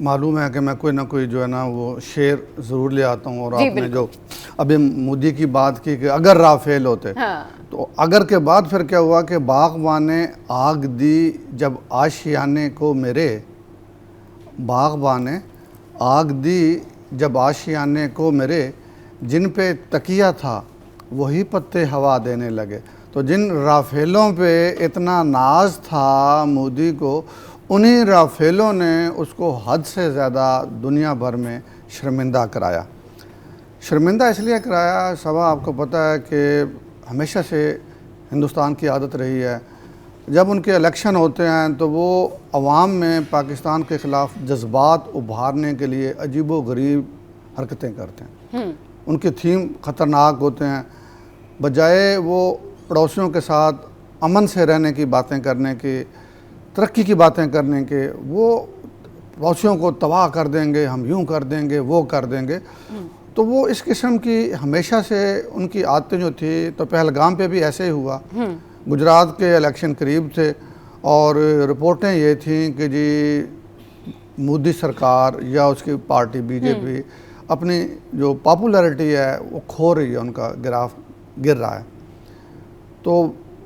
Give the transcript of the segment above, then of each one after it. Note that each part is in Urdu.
معلوم ہے کہ میں کوئی نہ کوئی جو ہے نا وہ شعر ضرور لے آتا ہوں، اور آپ نے جو ابھی مودی کی بات کی کہ اگر رافیل ہوتے، تو اگر کے بعد پھر کیا ہوا کہ باغبانے آگ دی جب آشیانے کو میرے، باغبانے آگ دی جب آشیانے کو میرے، جن پہ تکیہ تھا وہی پتے ہوا دینے لگے۔ تو جن رافیلوں پہ اتنا ناز تھا مودی کو، انہی رافیلوں نے اس کو حد سے زیادہ دنیا بھر میں شرمندہ کرایا۔ شرمندہ اس لیے کرایا، صبا آپ کو پتہ ہے کہ ہمیشہ سے ہندوستان کی عادت رہی ہے، جب ان کے الیکشن ہوتے ہیں تو وہ عوام میں پاکستان کے خلاف جذبات ابھارنے کے لیے عجیب و غریب حرکتیں کرتے ہیں۔ ان کے تھیم خطرناک ہوتے ہیں، بجائے وہ پڑوسیوں کے ساتھ امن سے رہنے کی باتیں کرنے کی، ترقی کی باتیں کرنے کے، وہ پڑوسیوں کو تباہ کر دیں گے، ہم یوں کر دیں گے، وہ کر دیں گے۔ تو وہ اس قسم کی ہمیشہ سے ان کی عادتیں جو تھی، تو پہلگام پہ بھی ایسے ہی ہوا۔ گجرات کے الیکشن قریب تھے اور رپورٹیں یہ تھیں کہ جی مودی سرکار یا اس کی پارٹی بی جے پی اپنی جو پاپولیرٹی ہے وہ کھو رہی ہے، ان کا گراف گر رہا ہے۔ تو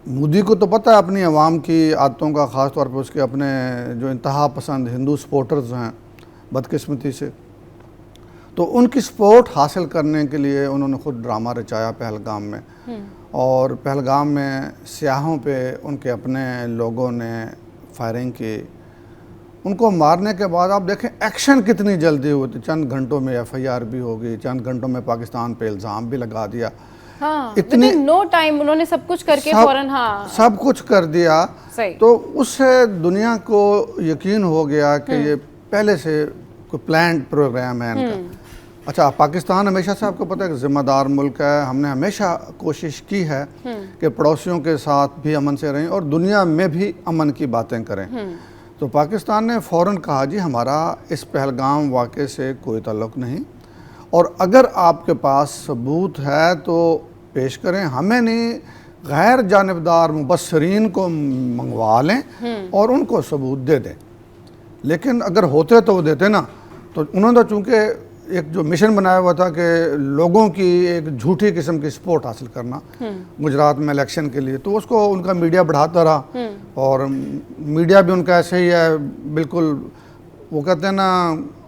مودی کو تو پتہ ہے اپنی عوام کی عادتوں کا، خاص طور پہ اس کے اپنے جو انتہا پسند ہندو سپورٹرز ہیں بدقسمتی سے، تو ان کی سپورٹ حاصل کرنے کے لیے انہوں نے خود ڈرامہ رچایا پہلگام میں، اور پہلگام میں سیاحوں پہ ان کے اپنے لوگوں نے فائرنگ کی۔ ان کو مارنے کے بعد آپ دیکھیں ایکشن کتنی جلدی ہوتی، چند گھنٹوں میں ایف آئی آر بھی ہوگی، چند گھنٹوں میں پاکستان پہ الزام بھی لگا دیا۔ اتنی نو ٹائم انہوں نے سب کچھ کر کے فوراً سب کچھ کر دیا۔ تو اس سے دنیا کو یقین ہو گیا کہ یہ پہلے سے کوئی پلانڈ پروگرام ہے ان کا۔ اچھا، پاکستان ہمیشہ سے آپ کو پتہ ہے کہ ذمہ دار ملک ہے، ہم نے ہمیشہ کوشش کی ہے کہ پڑوسیوں کے ساتھ بھی امن سے رہیں اور دنیا میں بھی امن کی باتیں کریں۔ تو پاکستان نے فوراً کہا جی ہمارا اس پہلگام واقعے سے کوئی تعلق نہیں، اور اگر آپ کے پاس ثبوت ہے تو پیش کریں، ہمیں نہیں، غیر جانبدار مبصرین کو منگوا لیں اور ان کو ثبوت دے دیں۔ لیکن اگر ہوتے تو وہ دیتے نا۔ تو انہوں نے چونکہ ایک جو مشن بنایا ہوا تھا کہ لوگوں کی ایک جھوٹی قسم کی سپورٹ حاصل کرنا گجرات میں الیکشن کے لیے، تو اس کو ان کا میڈیا بڑھاتا رہا، اور میڈیا بھی ان کا ایسے ہی ہے، بالکل وہ کہتے ہیں نا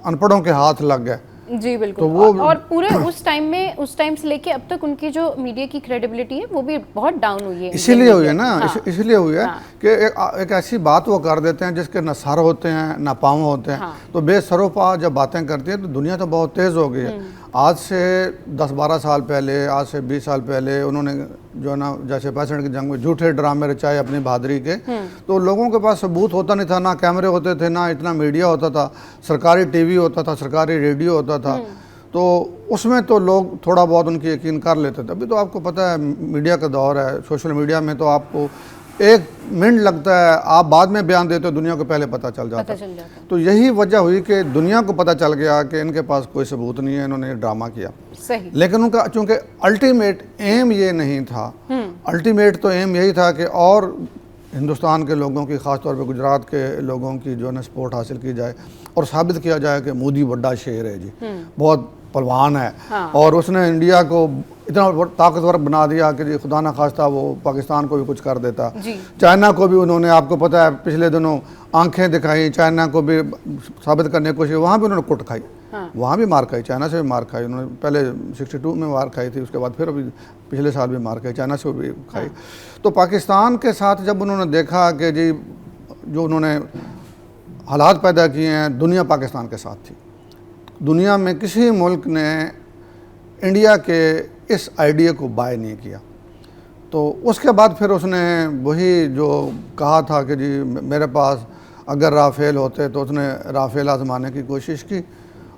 ان پڑھوں کے ہاتھ لگ گئے۔ جی بالکل، اور پورے اس ٹائم سے لے کے اب تک ان کی جو میڈیا کی کریڈیبلٹی ہے وہ بھی بہت ڈاؤن ہوئی ہے۔ اسی لیے ہوئی ہے نا، اسی لیے ہوئی ہے کہ ایک ایسی بات وہ کر دیتے ہیں جس کے نہ سر ہوتے ہیں نہ پاؤں ہوتے ہیں، تو بے سر و پا جب باتیں کرتی ہیں تو دنیا تو بہت تیز ہو گئی ہے۔ آج سے 10-12 سال پہلے، آج سے 20 سال پہلے انہوں نے جو ہے نا جیسے 65 کی جنگ میں جھوٹے ڈرامے رچائے اپنی بہادری کے، تو لوگوں کے پاس ثبوت ہوتا نہیں تھا، نہ کیمرے ہوتے تھے، نہ اتنا میڈیا ہوتا تھا، سرکاری ٹی وی ہوتا تھا، سرکاری ریڈیو ہوتا تھا، تو اس میں تو لوگ تھوڑا بہت ان کی یقین کر لیتے تھے۔ ابھی تو آپ کو پتہ ہے میڈیا کا دور ہے، سوشل میڈیا میں تو آپ کو 1 منٹ لگتا ہے، آپ بعد میں بیان دیتے ہو، دنیا کو پہلے پتہ چل جاتا ہے۔ تو یہی وجہ ہوئی کہ دنیا کو پتہ چل گیا کہ ان کے پاس کوئی ثبوت نہیں ہے، انہوں نے ڈرامہ کیا۔ لیکن ان کا چونکہ الٹیمیٹ ایم یہ نہیں تھا، الٹیمیٹ تو ایم یہی تھا کہ اور ہندوستان کے لوگوں کی، خاص طور پہ گجرات کے لوگوں کی جو ہے نا سپورٹ حاصل کی جائے اور ثابت کیا جائے کہ مودی بڑا شیر ہے جی، بہت پلوان ہے، اور اس نے انڈیا کو اتنا طاقتور بنا دیا کہ خدا نہ خواستہ وہ پاکستان کو بھی کچھ کر دیتا۔ چائنا کو بھی انہوں نے، آپ کو پتہ ہے پچھلے دنوں آنکھیں دکھائیں، چائنا کو بھی ثابت کرنے کی کوشش، وہاں بھی انہوں نے کٹ کھائی، وہاں بھی مار کھائی، چائنا سے بھی مار کھائی انہوں نے، پہلے 62 میں مار کھائی تھی، اس کے بعد پھر ابھی پچھلے سال بھی مار کھائی، چائنا سے بھی کھائی۔ تو پاکستان کے ساتھ جب انہوں نے دیکھا کہ جی جو انہوں نے حالات پیدا کیے ہیں، دنیا پاکستان کے ساتھ تھی، دنیا میں کسی ملک نے انڈیا کے اس آئیڈیا کو بائی نہیں کیا۔ تو اس کے بعد پھر اس نے وہی جو کہا تھا کہ جی میرے پاس اگر رافیل ہوتے، تو اس نے رافیل آزمانے کی کوشش کی،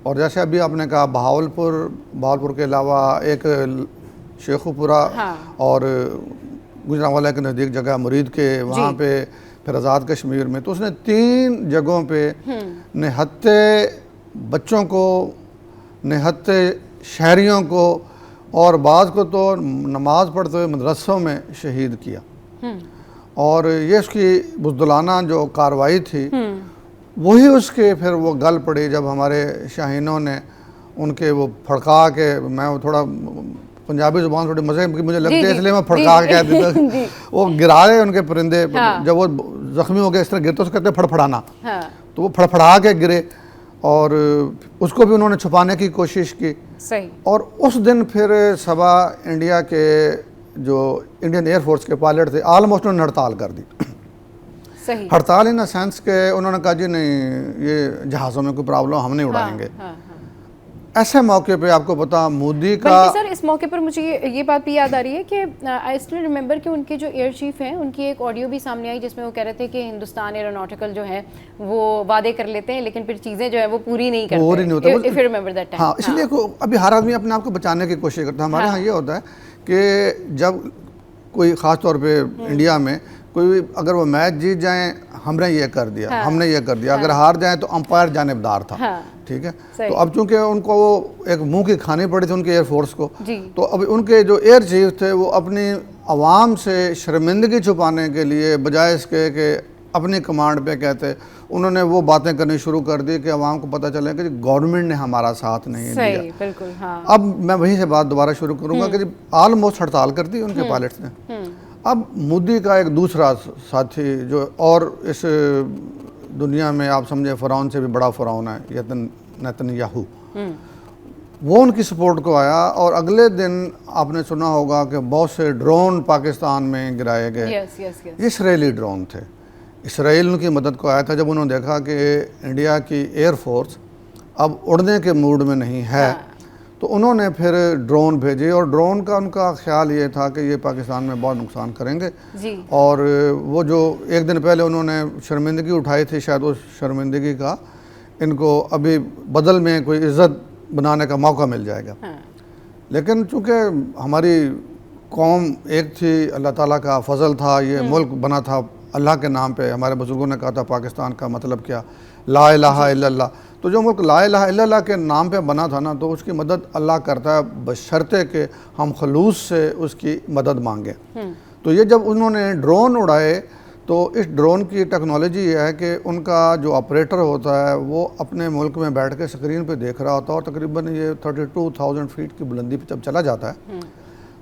اور جیسے ابھی آپ نے کہا بہاولپور کے علاوہ ایک شیخو پورہ اور گجرانوالہ کے نزدیک جگہ مرید کے، وہاں پہ پھر آزاد کشمیر میں، تو اس نے 3 جگہوں پہ نہتے بچوں کو، نہتے شہریوں کو، اور بعض کو تو نماز پڑھتے ہوئے مدرسوں میں شہید کیا۔ اور یہ اس کی بزدلانہ جو کارروائی تھی، وہی اس کے پھر وہ گل پڑی جب ہمارے شاہینوں نے ان کے وہ پھڑکا کے, میں تھوڑا پنجابی زبان تھوڑی مزے کی مجھے لگتی ہے اس لیے میں پھڑکا کے کہہ دیتا ہوں, وہ گرائے ان کے پرندے, جب وہ زخمی ہو گئے اس طرح گرتے اس کہتے ہیں پھڑپھڑانا, تو وہ پھڑپھڑا کے گرے اور اس کو بھی انہوں نے چھپانے کی کوشش کی. اور اس دن پھر صبا انڈیا کے جو انڈین ایئر فورس کے پائلٹ تھے آلموسٹ انہوں نے ہڑتال کر دی. ہڑتال ان سینس کہ انہوں نے کہا جی نہیں یہ جہازوں میں کوئی پرابلم ہم نہیں اڑائیں گے. ایسے موقع پہ آپ کو پتا مودی کا, بلکہ سر اس موقع پر مجھے یہ بات بھی یاد آ رہی ہے کہ آئی اسٹل ریممبر کہ ان کے جو ایئر چیف ہیں ان کی ایک آڈیو بھی سامنے آئی جس میں وہ کہہ رہے تھے کہ ہندوستان ایروناٹیکل جو ہے وہ وعدے کر لیتے ہیں لیکن پھر چیزیں جو ہے وہ پوری نہیں کرتے. ہاں اس لیے ابھی ہر آدمی اپنے آپ کو بچانے کی کوشش کرتا ہے. ہمارے یہاں یہ ہوتا ہے کہ جب کوئی خاص طور پہ انڈیا میں کوئی اگر وہ میچ جیت جائیں ہم نے یہ کر دیا, ہم نے یہ کر دیا, اگر ہار جائیں تو امپائر جانبدار تھا, ٹھیک ہے. تو اب چونکہ ان کو وہ ایک منہ کی کھانی پڑی تھی ان کے ایئر فورس کو, تو اب ان کے جو ایئر چیف تھے وہ اپنی عوام سے شرمندگی چھپانے کے لیے بجائے اس کے کہ اپنی کمانڈ پہ کہتے, انہوں نے وہ باتیں کرنی شروع کر دی کہ عوام کو پتہ چلے کہ گورنمنٹ نے ہمارا ساتھ نہیں دیا. بالکل. اب میں وہیں سے بات دوبارہ شروع کروں گا کہ آلموسٹ ہڑتال کر دی ان کے پائلٹس نے. اب مودی کا ایک دوسرا ساتھی جو اور اس دنیا میں آپ سمجھے فرعون سے بھی بڑا فرعون ہے, نیتنیاہو, وہ ان کی سپورٹ کو آیا اور اگلے دن آپ نے سنا ہوگا کہ بہت سے ڈرون پاکستان میں گرائے گئے. یہ اسرائیلی ڈرون تھے. اسرائیل ان کی مدد کو آیا تھا جب انہوں نے دیکھا کہ انڈیا کی ایئر فورس اب اڑنے کے موڈ میں نہیں ہے, تو انہوں نے پھر ڈرون بھیجے اور ڈرون کا ان کا خیال یہ تھا کہ یہ پاکستان میں بہت نقصان کریں گے. اور وہ جو ایک دن پہلے انہوں نے شرمندگی اٹھائی تھی, شاید اس شرمندگی کا ان کو ابھی بدل میں کوئی عزت بنانے کا موقع مل جائے گا. لیکن چونکہ ہماری قوم ایک تھی, اللہ تعالیٰ کا فضل تھا, یہ ملک بنا تھا اللہ کے نام پہ. ہمارے بزرگوں نے کہا تھا پاکستان کا مطلب کیا, لا الہ الا اللہ. تو جو ملک لا الہ الا اللہ کے نام پہ بنا تھا نا, تو اس کی مدد اللہ کرتا ہے بشرطے کہ ہم خلوص سے اس کی مدد مانگیں. تو یہ جب انہوں نے ڈرون اڑائے تو اس ڈرون کی ٹیکنالوجی یہ ہے کہ ان کا جو آپریٹر ہوتا ہے وہ اپنے ملک میں بیٹھ کے اسکرین پہ دیکھ رہا ہوتا ہے, اور تقریباً یہ 32,000 فیٹ کی بلندی پہ جب چلا جاتا ہے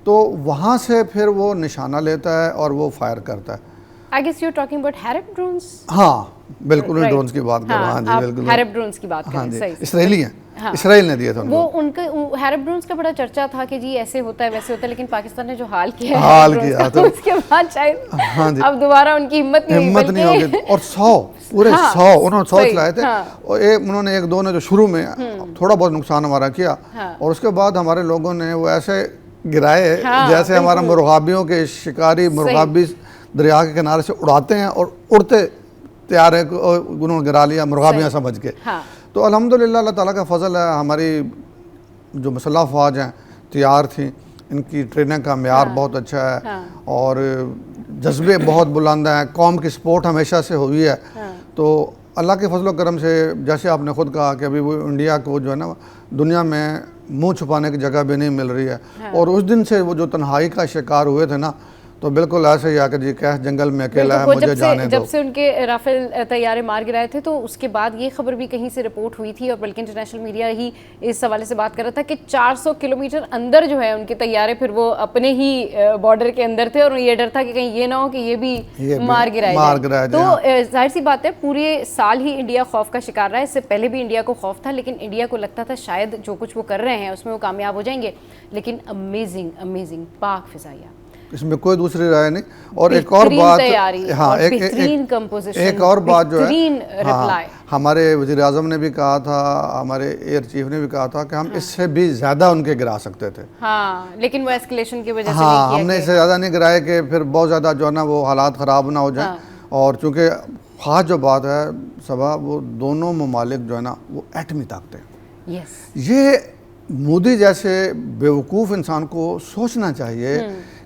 تو وہاں سے پھر وہ نشانہ لیتا ہے اور وہ فائر کرتا ہے. I guess you're talking about Harib drones? ہاں بالکل ان ڈرونز کی بات کر رہا ہوں. ہاں جی بالکل Harib drones کی بات کر رہے ہیں. صحیح اسرائیلی ہیں, اسرائیل نے دیے تھے وہ ان کا Harib drones کا بڑا چرچا تھا کہ جی ایسے ہوتا ہے ویسے ہوتا ہے, لیکن پاکستان نے جو حال کیا تو اس کے بعد شاید اب دوبارہ ان کی ہمت نہیں ہوگی. اور 100 پورے 100 انہوں نے 100 چلائے تھے, اور انہوں نے ایک دو نے جو شروع میں تھوڑا بہت نقصان ہمارا کیا, اور اس کے بعد ہمارے لوگوں نے وہ ایسے گرائے جیسے ہمارا مرغابیوں کے شکاری مرغابی دریا کے کنارے سے اڑاتے ہیں اور اڑتے تیار ہے, انہوں نے گرا لیا مرغابیاں سمجھ کے. تو الحمدللہ اللہ تعالیٰ کا فضل ہے, ہماری جو مسلح افواج ہیں تیار تھیں, ان کی ٹریننگ کا معیار بہت اچھا ہے اور جذبے بہت بلند ہیں, قوم کی سپورٹ ہمیشہ سے ہوئی ہے. تو اللہ کے فضل و کرم سے جیسے آپ نے خود کہا کہ ابھی وہ انڈیا کو جو ہے نا دنیا میں منہ چھپانے کی جگہ بھی نہیں مل رہی ہے, اور اس دن سے وہ جو تنہائی کا شکار ہوئے تھے نا, تو بالکل ایسے ہی آ کے جی کیس جنگل میں اکیلا ہے مجھے جانے دو. جب سے ان کے رافیل طیارے مار گرائے تھے تو اس کے بعد یہ خبر بھی کہیں سے رپورٹ ہوئی تھی, اور بلکہ انٹرنیشنل میڈیا ہی اس حوالے سے بات کر رہا تھا کہ 400 کلومیٹر اندر جو ہے ان کے طیارے پھر وہ اپنے ہی بارڈر کے اندر تھے, اور یہ ڈر تھا کہ کہیں یہ نہ ہو کہ یہ بھی مار گرائے جائے. تو ظاہر سی بات ہے پورے سال ہی انڈیا خوف کا شکار رہا ہے. اس سے پہلے بھی انڈیا کو خوف تھا, لیکن انڈیا کو لگتا تھا شاید جو کچھ وہ کر رہے ہیں اس میں وہ کامیاب ہو جائیں گے, لیکن امیزنگ پاک فضائیہ, اس میں کوئی دوسری رائے نہیں. اور ایک اور بات, ہاں ایک اور بات جو ہے, ہمارے وزیر اعظم نے بھی کہا تھا, ہمارے ایئر چیف نے بھی کہا تھا کہ ہم اس سے بھی زیادہ ان کے گرا سکتے تھے, لیکن وہ ایسکلیشن کی وجہ سے ہاں ہم نے اس سے زیادہ نہیں گرائے کہ پھر بہت زیادہ جو ہے نا وہ حالات خراب نہ ہو جائیں. اور چونکہ خاص جو بات ہے صبا, وہ دونوں ممالک جو ہے نا وہ ایٹمی طاقتیں, یہ مودی جیسے بیوقوف انسان کو سوچنا چاہیے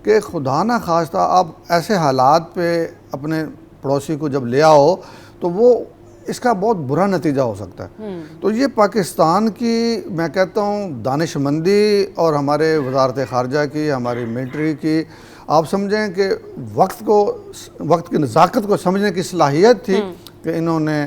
کہ خدا نہ خواستہ آپ ایسے حالات پہ اپنے پڑوسی کو جب لے آؤ تو وہ اس کا بہت برا نتیجہ ہو سکتا ہے. تو یہ پاکستان کی میں کہتا ہوں دانش مندی اور ہمارے وزارت خارجہ کی, ہماری ملٹری کی, آپ سمجھیں کہ وقت کی نزاکت کو سمجھنے کی صلاحیت تھی کہ انہوں نے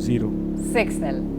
0। 6L,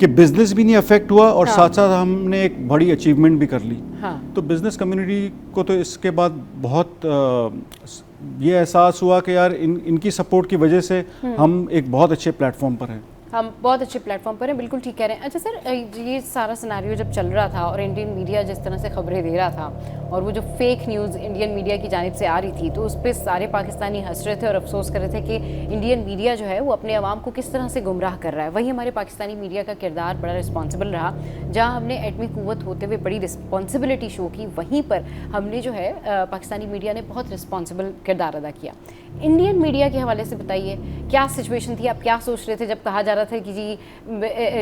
کہ بزنس بھی نہیں افیکٹ ہوا اور ساتھ ساتھ ہم نے ایک بڑی اچیومنٹ بھی کر لی. تو بزنس کمیونٹی کو تو اس کے بعد بہت یہ احساس ہوا کہ یار ان کی سپورٹ کی وجہ سے ہم ایک بہت اچھے پلیٹ فارم پر ہیں. ہم بہت اچھے پلیٹ فارم پر ہیں, بالکل ٹھیک کہہ رہے ہیں. اچھا سر, یہ سارا سیناریو جب چل رہا تھا اور انڈین میڈیا جس طرح سے خبریں دے رہا تھا اور وہ جو فیک نیوز انڈین میڈیا کی جانب سے آ رہی تھی, تو اس پہ سارے پاکستانی ہنس رہے تھے اور افسوس کر رہے تھے کہ انڈین میڈیا جو ہے وہ اپنے عوام کو کس طرح سے گمراہ کر رہا ہے. وہی ہمارے پاکستانی میڈیا کا کردار بڑا رسپانسبل رہا. جہاں ہم نے ایٹمی قوت ہوتے ہوئے بڑی رسپانسبلٹی شو کی, وہیں پر ہم نے جو ہے پاکستانی میڈیا نے بہت رسپانسبل کردار ادا کیا. انڈین میڈیا کے حوالے سے بتائیے کیا سچویشن تھی, آپ کیا سوچ رہے تھے جب کہا جا رہا تھا کہ جی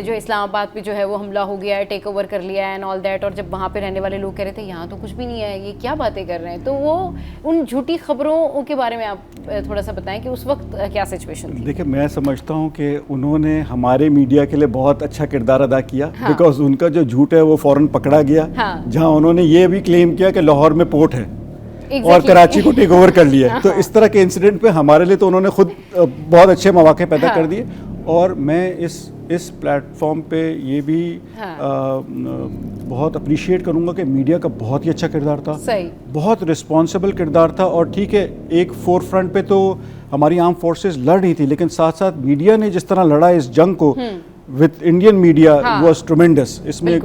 جو اسلام آباد پہ جو ہے وہ حملہ ہو گیا ہے, ٹیک اوور کر لیا ہے اینڈ آل دیٹ, اور جب وہاں پہ رہنے والے لوگ کہہ رہے تھے یہاں تو کچھ بھی نہیں ہے, یہ کیا باتیں کر رہے ہیں. تو وہ ان جھوٹی خبروں کے بارے میں آپ تھوڑا سا بتائیں کہ اس وقت کیا سچویشن تھی. دیکھیں, میں سمجھتا ہوں کہ انہوں نے ہمارے میڈیا کے لیے بہت اچھا کردار ادا کیا, بیکاز ان کا جو جھوٹ ہے وہ فوراً پکڑا گیا. جہاں انہوں نے یہ بھی کلیم کیا کہ لاہور میں پورٹ ہے اور کراچی کو ٹیک اوور کر لیا ہے. تو اس طرح کے انسیڈنٹ پہ ہمارے لیے تو انہوں نے خود بہت اچھے مواقع پیدا کر دیے. اور میں اس پلیٹ فارم پہ یہ بھی بہت اپریشیٹ کروں گا کہ میڈیا کا بہت ہی اچھا کردار تھا, بہت رسپانسبل کردار تھا. اور ٹھیک ہے, ایک فور فرنٹ پہ تو ہماری آرم فورسز لڑ رہی تھی, لیکن ساتھ ساتھ میڈیا نے جس طرح لڑا اس جنگ کو with Indian media was tremendous. اس میں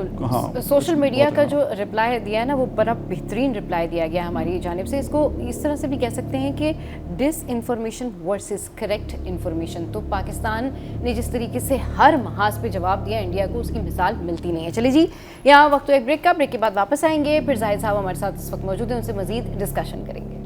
سوشل میڈیا کا جو رپلائی دیا ہے نا وہ بڑا بہترین رپلائی دیا گیا ہماری جانب سے. اس کو اس طرح سے بھی کہہ سکتے ہیں کہ ڈس انفارمیشن ورسز کریکٹ انفارمیشن. تو پاکستان نے جس طریقے سے ہر محاذ پہ جواب دیا انڈیا کو, اس کی مثال ملتی نہیں ہے. چلیے جی, یہاں وقت ایک بریک کا, بریک کے بعد واپس آئیں گے. پھر زاہد صاحب ہمارے ساتھ اس وقت موجود ہیں, ان سے مزید ڈسکشن کریں گے.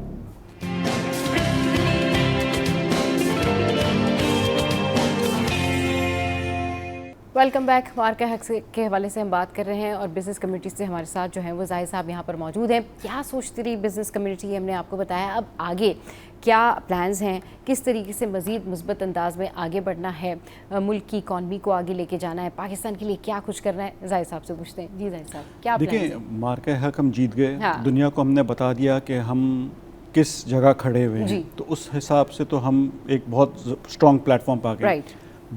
Welcome back. مارکہ حق کے حوالے سے ہم بات کر رہے ہیں اور بزنس کمیونٹی سے ہمارے ساتھ جو ہیں وہ زاہد صاحب یہاں پر موجود ہیں. کیا سوچتی رہی بزنس کمیونٹی, ہم نے آپ کو بتایا. اب آگے کیا پلانز ہیں, کس طریقے سے مزید مثبت انداز میں آگے بڑھنا ہے, ملک کی اکانومی کو آگے لے کے جانا ہے, پاکستان کے لیے کیا کچھ کرنا ہے, زاہد صاحب سے پوچھتے ہیں. جی زاہد صاحب, کیا پلانز ہیں؟ دیکھیں, مارکہ حق ہم جیت گئے, دنیا کو ہم نے بتا دیا کہ ہم کس جگہ کھڑے ہوئے ہیں. تو اس حساب سے تو ہم ایک بہت اسٹرانگ پلیٹ فارم پا گئے.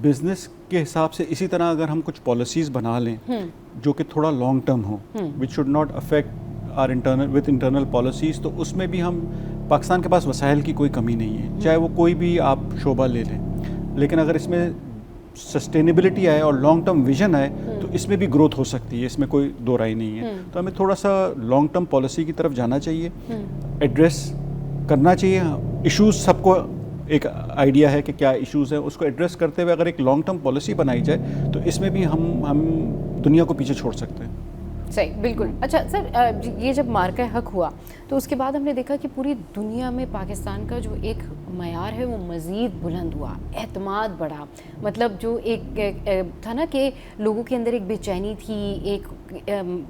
بزنس کے حساب سے اسی طرح اگر ہم کچھ پالیسیز بنا لیں جو کہ تھوڑا لانگ ٹرم ہو, which should not affect our internal policies, تو اس میں بھی ہم, پاکستان کے پاس وسائل کی کوئی کمی نہیں ہے, چاہے وہ کوئی بھی آپ شعبہ لے لیں, لیکن اگر اس میں سسٹینیبلٹی آئے اور لانگ ٹرم ویژن آئے تو اس میں بھی گروتھ ہو سکتی ہے, اس میں کوئی دو رائے نہیں ہے. تو ہمیں تھوڑا سا لانگ ٹرم پالیسی کی طرف جانا چاہیے, ایڈریس کرنا چاہیے ایشوز. سب کو ایک آئیڈیا ہے کہ کیا ایشوز ہیں, اس کو ایڈریس کرتے ہوئے اگر ایک لانگ ٹرم پالیسی بنائی جائے تو اس میں بھی ہم دنیا کو پیچھے چھوڑ سکتے ہیں. صحیح, بالکل. اچھا سر, یہ جب مارکہ حق ہوا تو اس کے بعد ہم نے دیکھا کہ پوری دنیا میں پاکستان کا جو ایک معیار ہے وہ مزید بلند ہوا, اعتماد بڑھا. مطلب جو ایک تھا نا کہ لوگوں کے اندر ایک بے چینی تھی, ایک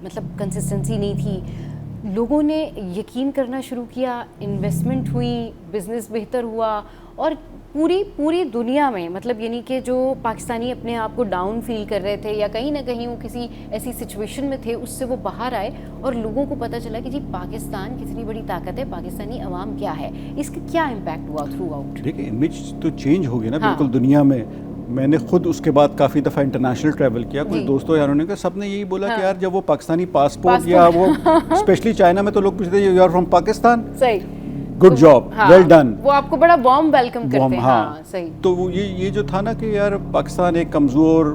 مطلب کنسسٹنسی نہیں تھی, لوگوں نے یقین کرنا شروع کیا, انویسٹمنٹ ہوئی, بزنس بہتر ہوا, اور پوری دنیا میں مطلب یعنی کہ جو پاکستانی اپنے آپ کو ڈاؤن فیل کر رہے تھے یا کہیں نہ کہیں وہ کسی ایسی سچویشن میں تھے, اس سے وہ باہر آئے اور لوگوں کو پتہ چلا کہ جی پاکستان کتنی بڑی طاقت ہے, پاکستانی عوام کیا ہے, اس کا کیا امپیکٹ ہوا تھرو آؤٹ. دیکھیں, امیج تو چینج ہو گیا نا بالکل دنیا میں. میں نے خود اس کے بعد کافی دفعہ انٹرنیشنل ٹریول کیا, کچھ دوستوں یاروں نے کہا, سب نے یہی بولا کہ یار جب وہ پاکستانی پاسپورٹ یا وہ اسپیشلی چائنا میں تو لوگ پوچھتے ہیں you are from Pakistan, good job, well done, وہ آپ کو بڑا وارم ویلکم کرتے ہیں. ہاں صحیح. تو یہ جو تھا نا کہ یار پاکستان ایک کمزور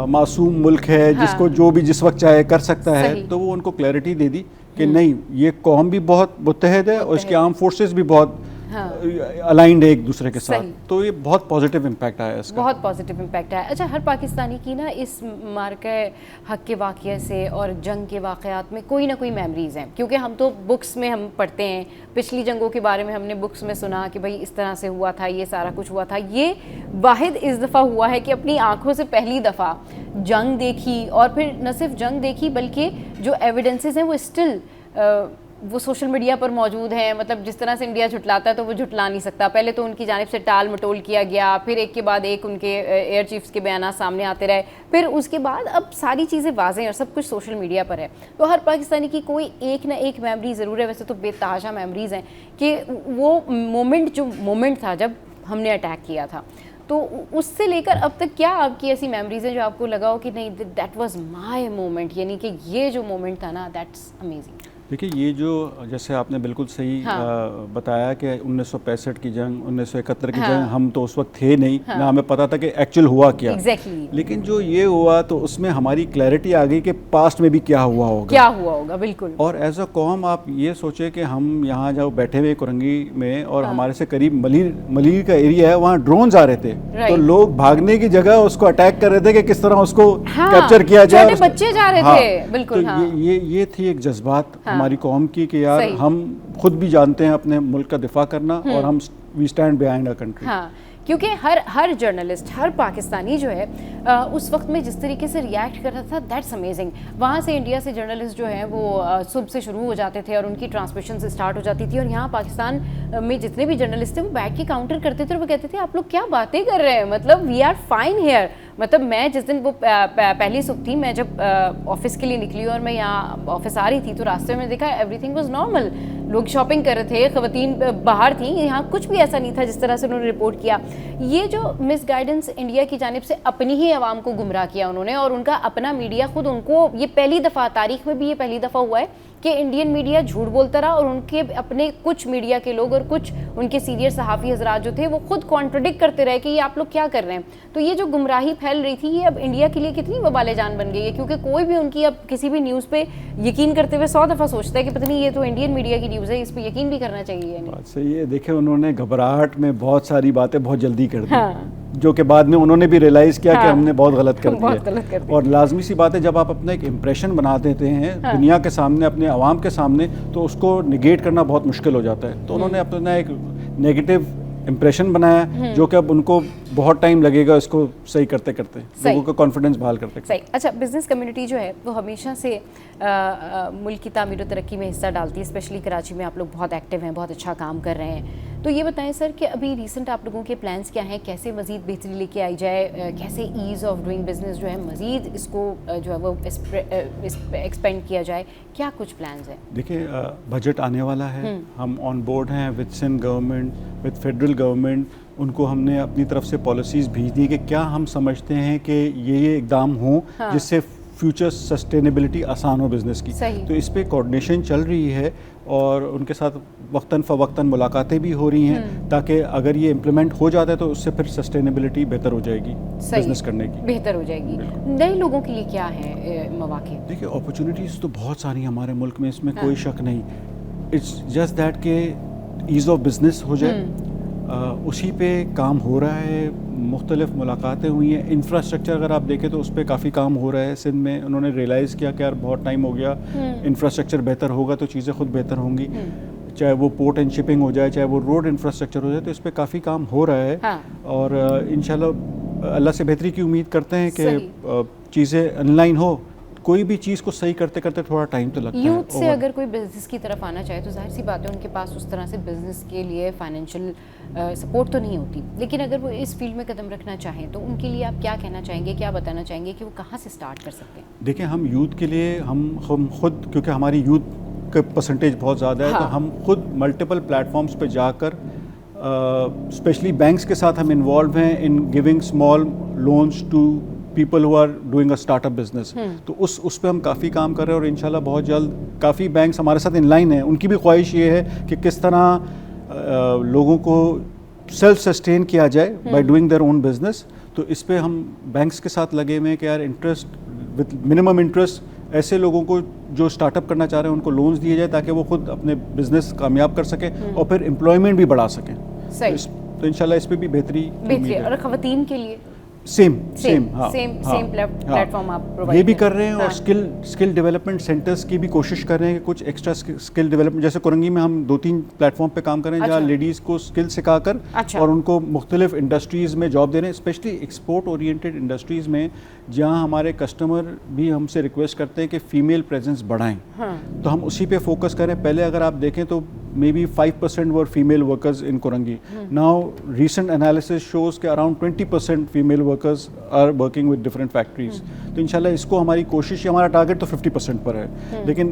معصوم ملک ہے جس کو جو بھی جس وقت چاہے کر سکتا ہے, تو وہ ان کو کلیئرٹی دے دی کہ نہیں, یہ قوم بھی بہت متحد ہے اور اس کی آرم فورسز بھی بہت الائنڈ ہے ایک دوسرے کے ساتھ. تو یہ بہت پازیٹیو امپیکٹ آیا اس کا, بہت پازیٹیو امپیکٹ آیا. اچھا, ہر پاکستانی کی نا اس مارکہ حق کے واقعے سے اور جنگ کے واقعات میں کوئی نہ کوئی میموریز ہیں, کیونکہ ہم تو بکس میں ہم پڑھتے ہیں, پچھلی جنگوں کے بارے میں ہم نے بکس میں سنا کہ بھائی اس طرح سے ہوا تھا, یہ سارا کچھ ہوا تھا. یہ واحد اس دفعہ ہوا ہے کہ اپنی آنکھوں سے پہلی دفعہ جنگ دیکھی, اور پھر نہ صرف جنگ دیکھی بلکہ جو ایویڈنسز ہیں وہ اسٹل وہ سوشل میڈیا پر موجود ہیں. مطلب جس طرح سے انڈیا جھٹلاتا ہے تو وہ جھٹلا نہیں سکتا. پہلے تو ان کی جانب سے ٹال مٹول کیا گیا, پھر ایک کے بعد ایک ان کے ایئر چیفز کے بیانات سامنے آتے رہے, پھر اس کے بعد اب ساری چیزیں واضح ہیں اور سب کچھ سوشل میڈیا پر ہے. تو ہر پاکستانی کی کوئی ایک نہ ایک میموری ضرور ہے, ویسے تو بے تحاشا میموریز ہیں, کہ وہ مومنٹ تھا جب ہم نے اٹیک کیا تھا. تو اس سے لے کر اب تک کیا آپ کی ایسی میموریز ہیں جو آپ کو لگا ہو کہ نہیں دیٹ واز مائی مومنٹ, یعنی کہ یہ جو مومنٹ تھا نا دیٹس امیزنگ؟ دیکھیے یہ جو جیسے آپ نے بالکل صحیح بتایا کہ 1965 کی جنگ, 1971 کی جنگ, ہم تو اس وقت تھے نہیں, نہ ہمیں پتا تھا کہ ایکچوئل ہوا کیا. لیکن جو یہ ہوا تو اس میں ہماری کلیئرٹی آ گئی کہ پاسٹ میں بھی کیا ہوا ہوگا. بالکل. اور ایز اے قوم آپ یہ سوچیں کہ ہم یہاں جب بیٹھے ہوئے کرنگی میں اور ہمارے سے قریب ملیر کا ایریا ہے, وہاں ڈرونز آ رہے تھے, تو لوگ بھاگنے کی جگہ اس کو اٹیک کر رہے تھے کہ کس طرح اس کو کیپچر کیا جائے. بچے جا رہے تھے. بالکل. یہ تھی ایک جذبات ہماری قوم کی کہ یار ہم خود بھی جانتے ہیں اپنے ملک کا دفاع کرنا, اور ہم we stand behind our country. کیونکہ ہر جرنلسٹ, ہر پاکستانی جو ہے اس وقت میں جس طریقے سے ریئیکٹ کر رہا تھا دیٹس امیزنگ. وہاں سے انڈیا سے جرنلسٹ جو ہیں وہ صبح سے شروع ہو جاتے تھے اور ان کی ٹرانسمیشن سے اسٹارٹ ہو جاتی تھی, اور یہاں پاکستان میں جتنے بھی جرنلسٹ تھے وہ بیٹھ کے کاؤنٹر کرتے تھے اور وہ کہتے تھے آپ لوگ کیا باتیں کر رہے ہیں, مطلب وی آر فائن ہیئر. مطلب میں جس دن وہ پہلی صبح تھی, میں جب آفس کے لیے نکلی اور میں یہاں آفس آ رہی تھی تو راستے میں دیکھا ایوری تھنگ واز نارمل, لوگ شاپنگ کر رہے تھے, خواتین باہر تھیں, یہاں کچھ بھی ایسا نہیں تھا جس طرح سے انہوں نے رپورٹ کیا. یہ جو مس گائیڈنس انڈیا کی جانب سے اپنی ہی عوام کو گمراہ کیا انہوں نے, اور ان کا اپنا میڈیا خود ان کو, یہ پہلی دفعہ تاریخ میں بھی یہ پہلی دفعہ ہوا ہے کہ انڈین میڈیا جھوٹ بولتا رہا, اور ان کے اپنے کچھ میڈیا کے لوگ اور کچھ ان کے سینئر صحافی حضرات جو تھے وہ خود کانٹرڈکٹ کرتے رہے کہ یہ آپ لوگ کیا کر رہے ہیں. تو یہ جو گمراہی پھیل رہی تھی یہ اب انڈیا کے لیے کتنی وبال جان بن گئی ہے, کیونکہ کوئی بھی ان کی اب کسی بھی نیوز پہ یقین کرتے ہوئے 100 دفعہ سوچتا ہے کہ پتہ نہیں یہ تو انڈین میڈیا کی نیوز ہے, اس پہ یقین بھی کرنا چاہیے. بات صحیح ہے. دیکھیں انہوں نے گھبراہٹ میں بہت ساری باتیں بہت جلدی کر دی, جو کہ بعد میں انہوں نے بھی ریئلائز کیا کہ ہم نے بہت غلط کر دیا. اور لازمی سی بات ہے جب آپ اپنا ایک امپریشن بنا دیتے ہیں دنیا کے سامنے, اپنے عوام کے سامنے, تو اس کو نگیٹ کرنا بہت مشکل ہو جاتا ہے. تو انہوں نے اپنا ایک نیگیٹو امپریشن بنایا جو کہ اب ان کو بہت ٹائم لگے گا اس کو صحیح کرتے کرتے, لوگوں کا کانفیڈنس بحال کرتے. صحیح. اچھا, بزنس کمیونٹی جو ہے وہ ہمیشہ سے ملک کی تعمیر و ترقی میں حصہ ڈالتی ہے, اسپیشلی کراچی میں آپ لوگ بہت ایکٹیو ہیں, بہت اچھا کام کر رہے ہیں. تو یہ بتائیں سر کہ ابھی ریسنٹ آپ لوگوں کے پلانس کیا ہیں, کیسے مزید بہتری لے کے آئی جائے, کیسے ایز آف ڈوئنگ بزنس جو ہے مزید اس کو جو ہے وہ ایکسپینڈ کیا جائے, کیا کچھ پلانز ہیں؟ دیکھیں بجٹ آنے والا ہے, ہم آن بورڈ ہیں with Sindh government, with federal government. ان کو ہم نے اپنی طرف سے پالیسیز بھیج دی کہ کیا ہم سمجھتے ہیں کہ یہ اقدام ہوں جس سے فیوچر سسٹینیبلٹی آسان ہو بزنس کی. تو اس پہ کوآرڈینیشن چل رہی ہے اور ان کے ساتھ وقتاً فوقتاً ملاقاتیں بھی ہو رہی ہیں تاکہ اگر یہ امپلیمنٹ ہو جاتا ہے تو اس سے پھر سسٹینیبلٹی بہتر ہو جائے گی, بزنس کرنے کی بہتر ہو جائے گی. نئے لوگوں کے لیے کیا ہے مواقع؟ دیکھیے اپرچونیٹیز تو بہت ساری ہیں ہمارے ملک میں, اس میں کوئی شک نہیں. اٹس جسٹ دیٹ کہ ایز آف بزنس ہو جائے, اسی پہ کام ہو رہا ہے. مختلف ملاقاتیں ہوئی ہیں. انفراسٹرکچر اگر آپ دیکھیں تو اس پہ کافی کام ہو رہا ہے سندھ میں. انہوں نے ریئلائز کیا کہ یار بہت ٹائم ہو گیا, انفراسٹرکچر بہتر ہوگا تو چیزیں خود بہتر ہوں گی, چاہے وہ پورٹ اینڈ شپنگ ہو جائے, چاہے وہ روڈ انفراسٹرکچر ہو جائے. تو اس پہ کافی کام ہو رہا ہے اور انشاءاللہ اللہ سے بہتری کی امید کرتے ہیں کہ چیزیں ان لائن ہو. کوئی بھی چیز کو صحیح کرتے کرتے تھوڑا ٹائم تو لگتا ہے. یوتھ سے اگر کوئی بزنس کی طرف آنا چاہے تو ظاہر سی بات ہے ان کے پاس اس طرح سے بزنس کے لیے فائنینشیل سپورٹ تو نہیں ہوتی, لیکن اگر وہ اس فیلڈ میں قدم رکھنا چاہیں تو ان کے لیے آپ کیا کہنا چاہیں گے, کیا بتانا چاہیں گے کہ وہ کہاں سے اسٹارٹ کر سکتے ہیں؟ دیکھیں ہم یوتھ کے لیے ہم خود, کیونکہ ہماری یوتھ کا پرسنٹیج بہت زیادہ ہے, تو ہم خود ملٹیپل پلیٹ فارمس پہ جا کر اسپیشلی بینکس کے ساتھ ہم انوالو ہیں in giving small loans to people who are doing a start up business. تو اس پہ ہم کافی کام کر رہے ہیں اور انشاءاللہ بہت جلد کافی بینکس ہمارے ساتھ ان لائن ہیں. ان کی بھی خواہش یہ ہے کہ کس طرح لوگوں کو سیلف سسٹین کیا جائے by doing their own business. تو اس پہ ہم بینکس کے ساتھ لگے ہوئے ہیں کہ یار انٹرسٹ وتھ منیمم انٹرسٹ ایسے لوگوں کو جو اسٹارٹ اپ کرنا چاہ رہے ہیں ان کو لونز دیے جائے تاکہ وہ خود اپنے بزنس کامیاب کر سکیں اور پھر امپلائمنٹ بھی بڑھا سکیں. تو انشاءاللہ اس پہ بھی بہتری. اور خواتین کے لیے سیم پلیٹ فارم آپ یہ بھی کر رہے ہیں اور اسکل ڈیولپمنٹ سینٹرز کی بھی کوشش کر رہے ہیں کہ کچھ ایکسٹرا اسکل ڈیولپمنٹ, جیسے کرنگی میں ہم 2-3 پلیٹ فارم پہ کام کر رہے ہیں جہاں لیڈیز کو اسکل سکھا کر اور ان کو مختلف انڈسٹریز میں جاب دے رہے ہیں, اسپیشلی ایکسپورٹ اورینٹیڈ انڈسٹریز میں جہاں ہمارے کسٹمر بھی ہم سے ریکویسٹ کرتے ہیں کہ فیمیل پریزنس بڑھائیں. تو ہم اسی پہ فوکس کریں. پہلے اگر آپ دیکھیں تو maybe 5% were female workers in Korangi. Now recent analysis shows کہ around 20% female workers are working with different factories. تو انشاءاللہ اس کو ہماری کوشش, ہمارا ٹارگیٹ تو 50% پر ہے, لیکن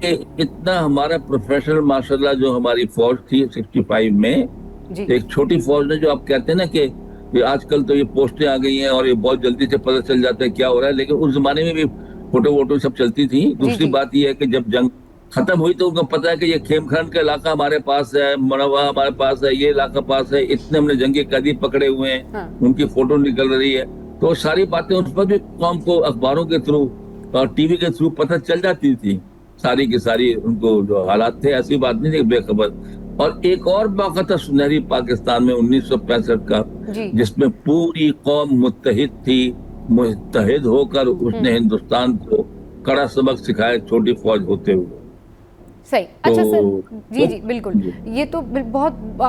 کہ اتنا ہمارا پروفیشنل ماشاءاللہ جو ہماری فوج تھی 65 میں، ایک چھوٹی فوج نے جو آپ کہتے ہیں نا کہ آج کل تو یہ پوسٹیں آ گئی ہیں اور یہ بہت جلدی سے پتہ چل جاتا ہے کیا ہو رہا ہے، لیکن اس زمانے میں بھی فوٹو ووٹو سب چلتی تھی. دوسری بات یہ ہے کہ جب جنگ ختم ہوئی تو ان کو پتا ہے کہ یہ کھیم کھرن کا علاقہ ہمارے پاس ہے، مروا ہمارے پاس ہے، یہ علاقہ پاس ہے، اتنے ہم نے جنگی قیدی پکڑے ہوئے ہیں، ان کی فوٹو نکل رہی ہے. تو ساری باتیں اس پر بھی قوم کو اخباروں کے تھرو اور ٹی وی کے تھرو پتہ چل جاتی تھی. ساری کی ساری ان کو جو حالات تھے، ایسی بات نہیں تھی بے خبر. اور ایک اور موقع تھا سنہری پاکستان میں 1965 کا، جس میں پوری قوم متحد تھی. متحد ہو کر اس نے ہندوستان کو کڑا سبق سکھایا چھوٹی فوج ہوتے ہوئے. صحیح. اچھا سر، جی جی بالکل. یہ تو بہت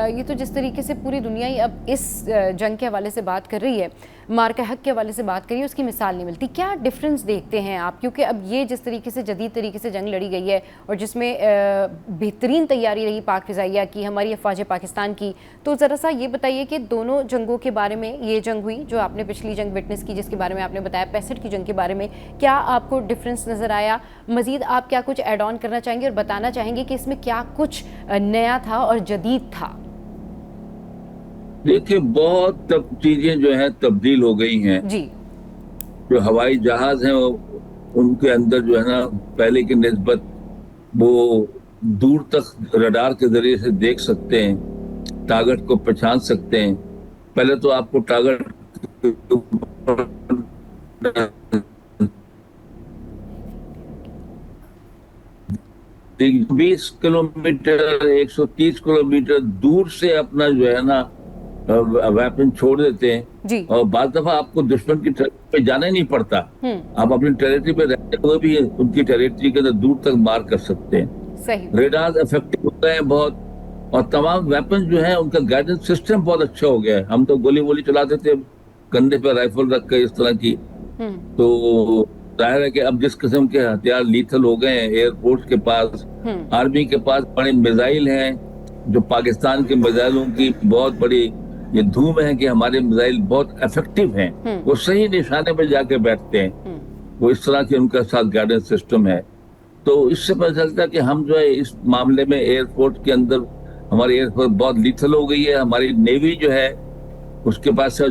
یہ تو جس طریقے سے پوری دنیا ہی اب اس جنگ کے حوالے سے بات کر رہی ہے، مارکہ حق کے حوالے سے بات کر رہی ہے، اس کی مثال نہیں ملتی. کیا ڈفرینس دیکھتے ہیں آپ؟ کیونکہ اب یہ جس طریقے سے جدید طریقے سے جنگ لڑی گئی ہے اور جس میں بہترین تیاری رہی پاک فضائیہ کی، ہماری افواج پاکستان کی، تو ذرا سا یہ بتائیے کہ دونوں جنگوں کے بارے میں، یہ جنگ ہوئی جو آپ نے پچھلی جنگ وٹنس کی جس کے بارے میں آپ نے بتایا، 65 کی جنگ کے بارے میں، کیا آپ کو ڈفرینس نظر آیا؟ مزید آپ کیا کچھ ایڈ آن کرنا چاہیں گے اور بتانا چاہیں گے کہ اس میں کیا کچھ نیا تھا اور جدید تھا؟ دیکھیں بہت چیزیں جو ہیں تبدیل ہو گئی ہیں. جی. جو ہوائی جہاز ہیں ان کے اندر جو ہے نا پہلے کی نسبت وہ دور تک ریڈار کے ذریعے سے دیکھ سکتے ہیں، ٹارگٹ کو پہچان سکتے ہیں. پہلے تو آپ کو ٹارگٹ 20 کلومیٹر 130 کلومیٹر دور سے اپنا جو ہے نا ویپن چھوڑ دیتے ہیں. اور بعض دفعہ آپ کو دشمن کی ٹریٹری پہ جانا ہی نہیں پڑتا، آپ اپنی ٹریٹری پہ رہتے ہوئے بھی ان کی ٹریٹری کے اندر دور تک مار کر سکتے ہیں. ریڈار افیکٹو ہو گئے ہیں بہت، اور تمام ویپن جو ہیں ان کا گائیڈنس سسٹم بہت اچھا ہو گیا ہے. ہم تو گولی وولی چلاتے تھے کندھے پہ رائفل رکھ کے اس طرح کی، تو ظاہر ہے کہ اب جس قسم کے ہتھیار لیتھل ہو گئے ہیں، ایئر فورس کے پاس، آرمی کے پاس بڑے میزائل ہیں، جو پاکستان کے میزائلوں کی بہت بڑی یہ دھوم ہے کہ ہمارے میزائل بہت افیکٹو ہیں، وہ صحیح نشانے پہ جا کے بیٹھتے ہیں. وہ اس طرح کے ان کا ساتھ گائیڈنس سسٹم ہے. تو اس سے پتہ چلتا ہے کہ ہم جو ہے اس معاملے میں ایئر فورس کے اندر ہماری ایئر فورس بہت لیتھل ہو گئی ہے. ہماری نیوی جو ہے اس کے پاس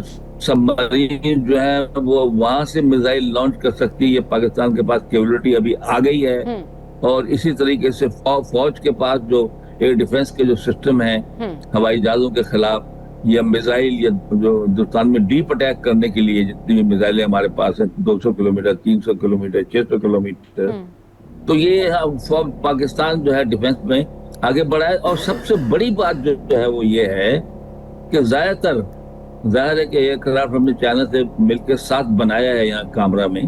سب مرین جو ہے وہ وہاں سے میزائل لانچ کر سکتی ہے. یہ پاکستان کے پاس کیپبلٹی ابھی آ گئی ہے. اور اسی طریقے سے فوج کے پاس جو ایئر ڈیفنس کے جو سسٹم ہیں ہوائی جہازوں کے خلاف، یا میزائل یا جو ہندوستان میں ڈیپ اٹیک کرنے کے لیے جتنی بھی میزائلیں ہمارے پاس ہیں 200 کلومیٹر 300 کلومیٹر 600 کلومیٹر، تو یہ پاکستان جو ہے ڈیفنس میں آگے بڑھا ہے. اور سب سے بڑی بات جو ہے وہ یہ ہے کہ ظاہر ہے کہ ایئر کرافٹ ہم نے چائنا سے مل کے ساتھ بنایا ہے یہاں کامرا میں،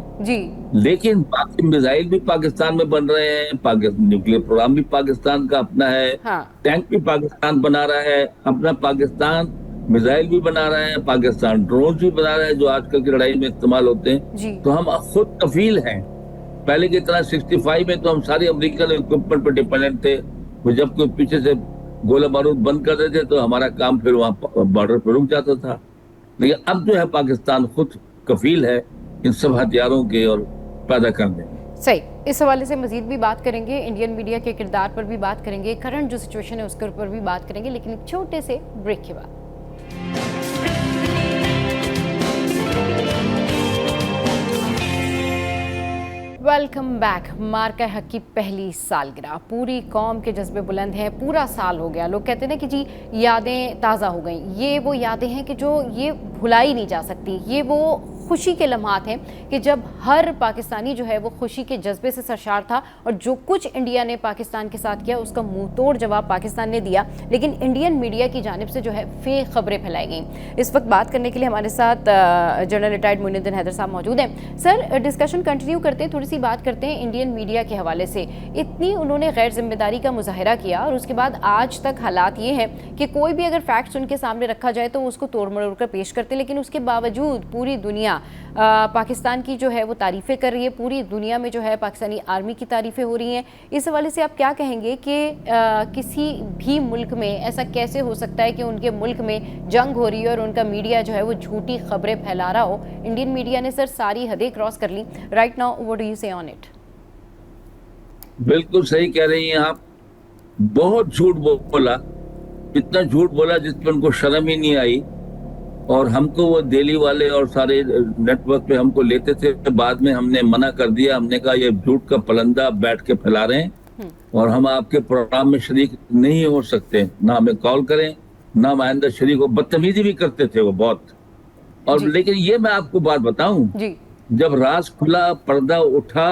لیکن باقی میزائل بھی پاکستان میں بن رہے ہیں، نیوکلیر پروگرام بھی پاکستان کا اپنا ہے، ٹینک بھی پاکستان بنا رہا ہے اپنا، پاکستان میزائل بھی بنا رہا ہے، پاکستان ڈرون بھی بنا رہا ہے جو آج کل کی لڑائی میں استعمال ہوتے ہیں. تو ہم خود کفیل ہیں. پہلے کی طرح 65 میں تو ہم ساری امریکن اکوپمنٹ پہ ڈیپینڈنٹ تھے. وہ جب کوئی پیچھے سے گولہ بارود بند کر دیتے تو ہمارا کام پھر وہاں بارڈر پہ رک جاتا تھا. لیکن اب جو ہے پاکستان خود کفیل ہے ان سب ہتھیاروں کے اور پیدا کرنے. صحیح. اس حوالے سے مزید بھی بات کریں گے، انڈین میڈیا کے کردار پر بھی بات کریں گے، کرنٹ جو سچویشن ہے اس کے اوپر بھی بات کریں گے، لیکن ایک چھوٹے سے بریک کے بعد. Welcome back. مارکہ حق کی پہلی سالگرہ، پوری قوم کے جذبے بلند ہیں. پورا سال ہو گیا. لوگ کہتے ہیں نا کہ جی یادیں تازہ ہو گئیں. یہ وہ یادیں ہیں کہ جو یہ بھلائی نہیں جا سکتی. یہ وہ خوشی کے لمحات ہیں کہ جب ہر پاکستانی جو ہے وہ خوشی کے جذبے سے سرشار تھا، اور جو کچھ انڈیا نے پاکستان کے ساتھ کیا اس کا منہ توڑ جواب پاکستان نے دیا. لیکن انڈین میڈیا کی جانب سے جو ہے فیک خبریں پھیلائی گئیں. اس وقت بات کرنے کے لیے ہمارے ساتھ جنرل ریٹائرڈ معین الدین حیدر صاحب موجود ہیں. سر ڈسکشن کنٹینیو کرتے ہیں، تھوڑی سی بات کرتے ہیں انڈین میڈیا کے حوالے سے. اتنی انہوں نے غیر ذمہ داری کا مظاہرہ کیا، اور اس کے بعد آج تک حالات یہ ہیں کہ کوئی بھی اگر فیکٹس ان کے سامنے رکھا جائے تو اس کو توڑ مروڑ کر پیش کرتے. لیکن اس کے باوجود پوری دنیا پاکستان کی جو ہے وہ تعریفیں کر رہی ہے. پوری دنیا میں جو ہے پاکستانی آرمی کی تعریفیں ہو رہی ہیں. اس حوالے سے آپ کیا کہیں گے کہ کسی بھی ملک میں ایسا کیسے ہو سکتا ہے کہ ان کے ملک میں جنگ ہو رہی ہے اور ان کا میڈیا جو ہے وہ جھوٹی خبریں پھیلا رہا ہو؟ انڈین میڈیا نے سر ساری حدیں کراس کر لی. Right now what do you سے آن اٹ؟ بالکل صحیح کہہ رہی ہیں آپ. بہت جھوٹ بولا, اتنا جھوٹ بولا جس پہ ان کو شرم ہی نہیں آئی. اور ہم کو وہ دہلی والے اور سارے نیٹ ورک پہ ہم کو لیتے تھے, بعد میں ہم نے منع کر دیا. ہم نے کہا یہ جھوٹ کا پلندہ بیٹھ کے پھیلا رہے ہیں اور ہم آپ کے پروگرام میں شریک نہیں ہو سکتے. نہ ہمیں کال کریں, نہ ہم آئندہ شریک ہو. بدتمیزی بھی کرتے تھے وہ بہت. اور لیکن یہ میں آپ کو بات بتاؤں, جب راز کھلا, پردہ اٹھا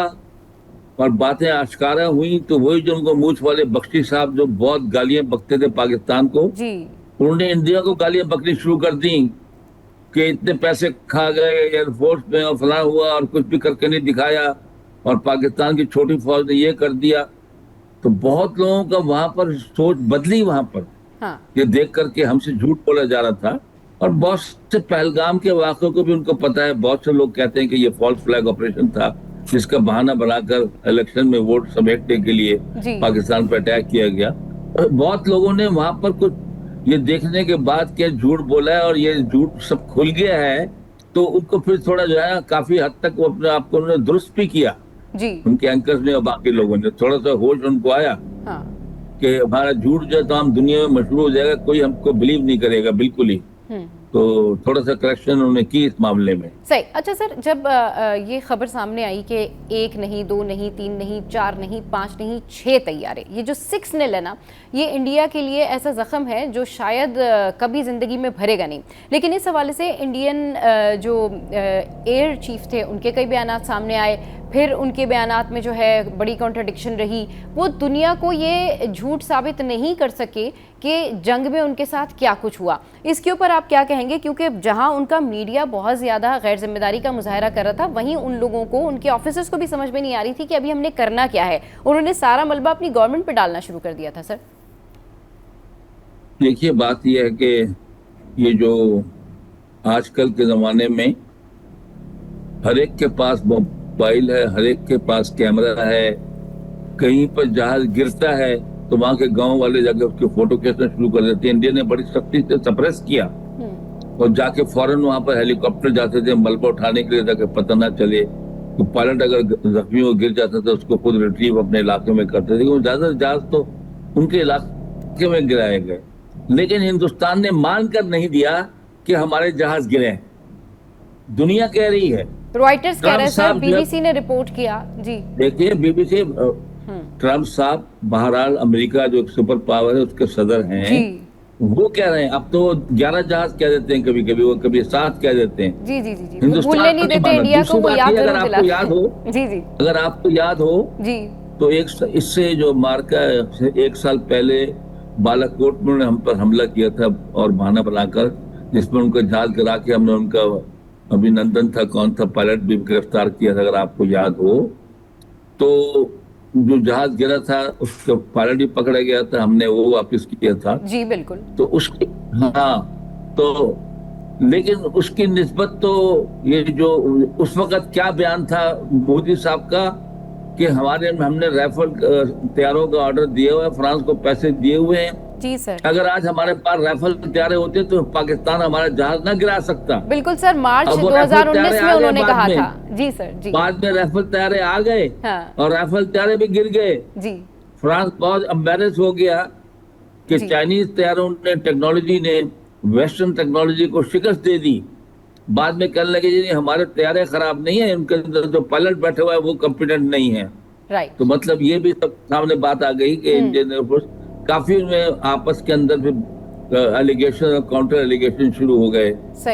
اور باتیں آشکارا ہوئی, تو وہی جو ان کو مونچھ والے بخشی صاحب جو بہت گالیاں بکتے تھے پاکستان کو, انہوں نے انڈیا کو گالیاں بکنی شروع کر دی کہ اتنے پیسے کھا گئے ایئر فورس میں اور فلاں ہوا اور کچھ بھی کر کے نہیں دکھایا, اور پاکستان کی چھوٹی فوج نے یہ کر دیا. تو بہت لوگوں کا وہاں پر سوچ بدلی وہاں پر, یہ دیکھ کر کے ہم سے جھوٹ بولا جا رہا تھا. اور بہت سے پہلگام کے واقعوں کو بھی ان کو پتا ہے. بہت سے لوگ کہتے ہیں کہ یہ فالس فلیگ آپریشن تھا, جس کا بہانہ بنا کر الیکشن میں ووٹ سمیٹنے کے لیے پاکستان پر اٹیک کیا گیا. بہت لوگوں نے وہاں پر کچھ یہ دیکھنے کے بعد کہ جھوٹ بولا ہے اور یہ جھوٹ سب کھل گیا ہے, تو ان کو پھر تھوڑا جو ہے کافی حد تک وہ اپنے آپ کو انہوں نے درست بھی کیا. ان کے اینکرز نے اور باقی لوگوں نے تھوڑا سا ہوش ان کو آیا کہ ہمارا جھوٹ جو ہے تو ہم دنیا میں مشہور ہو جائے گا, کوئی ہم کو بلیو نہیں کرے گا بالکل ہی. تو تھوڑا سا کریکشن انہوں نے کی اس معاملے میں. صحیح. اچھا سر, جب یہ خبر سامنے آئی کہ 1 نہیں 2 نہیں 3 نہیں 4 نہیں 5 نہیں 6 طیارے, یہ جو 6 نل ہے نا, یہ انڈیا کے لیے ایسا زخم ہے جو شاید کبھی زندگی میں بھرے گا نہیں. لیکن اس حوالے سے انڈین جو ایئر چیف تھے ان کے کئی بیانات سامنے آئے, پھر ان کے بیانات میں جو ہے بڑی کانٹرڈکشن رہی. وہ دنیا کو یہ جھوٹ ثابت نہیں کر سکے کہ جنگ میں ان کے ساتھ کیا کچھ ہوا. اس کے اوپر آپ کیا کہیں گے؟ کیونکہ جہاں ان کا میڈیا بہت زیادہ غیر ذمہ داری کا مظاہرہ کر رہا تھا, وہیں ان لوگوں کو, ان کے آفیسرز کو بھی سمجھ میں نہیں آ رہی تھی کہ ابھی ہم نے کرنا کیا ہے. انہوں نے سارا ملبہ اپنی گورنمنٹ پہ ڈالنا شروع کر دیا تھا. سر دیکھیے, بات یہ ہے کہ یہ جو آج کل کے زمانے میں ہر ایک کے پاس موبائل ہے, ہر ایک کے پاس کیمرہ ہے, کہیں پر جہاز گرتا ہے تو وہاں کے گاؤں والے جا کے اس کی فوٹو کھینچنا شروع کر دیتے ہیں. انڈیا نے بڑی سختی سے سپریس کیا اور جا کے فوراً وہاں پر ہیلی کاپٹر جاتے تھے ملبہ اٹھانے کے لیے تاکہ پتہ نہ چلے. تو پائلٹ اگر زخمی ہو گر جاتا تھا اس کو خود ریٹریو اپنے علاقے میں کرتے تھے. زیادہ جہاز تو ان کے علاقے میں گرائے گئے, لیکن ہندوستان نے مان کر نہیں دیا کہ ہمارے جہاز گرے. دنیا کہہ رہی ہے, رائٹرز کہہ رہے ہیں سر, بی بی سی نے رپورٹ کیا. جی دیکھیے, بی بی سی, ٹرمپ صاحب بہرحال امریکہ جو ایک سپر پاور ہے اس کے صدر ہیں, وہ کہہ رہے ہیں اب تو 11 جہاز کہہ دیتے ہیں, کبھی کبھی وہ کبھی 7 کہہ دیتے ہیں. جی جی جی, بھولنے نہیں دیتے انڈیا کو, وہ یاد ضرور دلاتے ہیں. جی جی, اگر آپ کو یاد ہو تو اس سے جو مارکا 1 سال پہلے بالاکوٹ میں ہم پر حملہ کیا تھا اور بہانہ بنا کر, جس میں ان کا جہاز گرا کے ہم نے ان کا ابھینندن تھا کون تھا پائلٹ بھی گرفتار کیا تھا, اگر آپ کو یاد ہو. تو جو جہاز گرا تھا اس کا پائلٹ بھی پکڑا گیا تھا, ہم نے وہ واپس کیا تھا. جی بالکل. تو اس کی تو لیکن اس کی نسبت تو یہ جو اس وقت کیا بیان تھا مودی صاحب کا کہ ہم نے رائفل طیاروں کا آرڈر دیا ہوا ہے, فرانس کو پیسے دیے ہوئے ہیں. جی سر, اگر آج ہمارے پاس رائفل طیارے ہوتے تو پاکستان ہمارا جہاز نہ گرا سکتا. بالکل سر, مارچ 2019 میں انہوں نے کہا تھا. جی سر, جی بعد میں رائفل طیارے آ گئے اور رائفل طیارے بھی گر گئے. جی, فرانس بہت امبیرس ہو گیا کہ چائنیز طیاروں نے ٹیکنالوجی نے ویسٹرن ٹیکنالوجی کو شکست دے دی. بعد میں کہنے لگے جی ہمارے طیارے خراب نہیں ہیں, ان کے اندر جو پائلٹ بیٹھے ہوا ہے وہ کمپیٹنٹ نہیں ہے. تو مطلب یہ بھی سب سامنے بات آ گئی کہ انڈین ایئر فورس کافی میں آپس کے اندر پھر ایلیگیشن اور کاؤنٹر ایلیگیشن شروع ہو گئے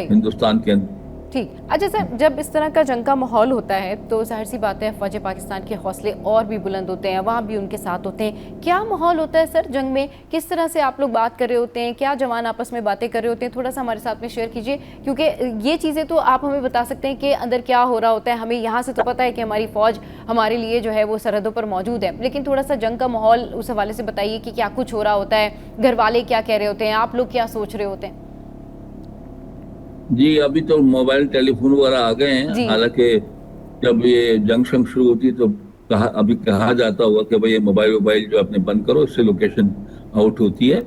ہندوستان کے اندر. ٹھیک. اچھا سر, جب اس طرح کا جنگ کا ماحول ہوتا ہے تو ظاہر سی بات ہے افواج پاکستان کے حوصلے اور بھی بلند ہوتے ہیں, وہاں بھی ان کے ساتھ ہوتے ہیں. کیا ماحول ہوتا ہے سر جنگ میں؟ کس طرح سے آپ لوگ بات کر رہے ہوتے ہیں؟ کیا جوان آپس میں باتیں کر رہے ہوتے ہیں؟ تھوڑا سا ہمارے ساتھ میں شیئر کیجئے, کیونکہ یہ چیزیں تو آپ ہمیں بتا سکتے ہیں کہ اندر کیا ہو رہا ہوتا ہے. ہمیں یہاں سے تو پتہ ہے کہ ہماری فوج ہمارے لیے جو ہے وہ سرحدوں پر موجود ہے, لیکن تھوڑا سا جنگ کا ماحول اس حوالے سے بتائیے کہ کیا کچھ ہو رہا ہوتا ہے, گھر والے کیا کہہ رہے ہوتے ہیں, آپ لوگ کیا سوچ رہے ہوتے ہیں؟ جی ابھی تو موبائل ٹیلی فون وغیرہ آ گئے ہیں, حالانکہ جب یہ جنگ شروع ہوتی تو ابھی کہا جاتا ہوگا کہ بھئی یہ موبائل جو اپنے بند کرو, اس سے لوکیشن آؤٹ ہوتی ہے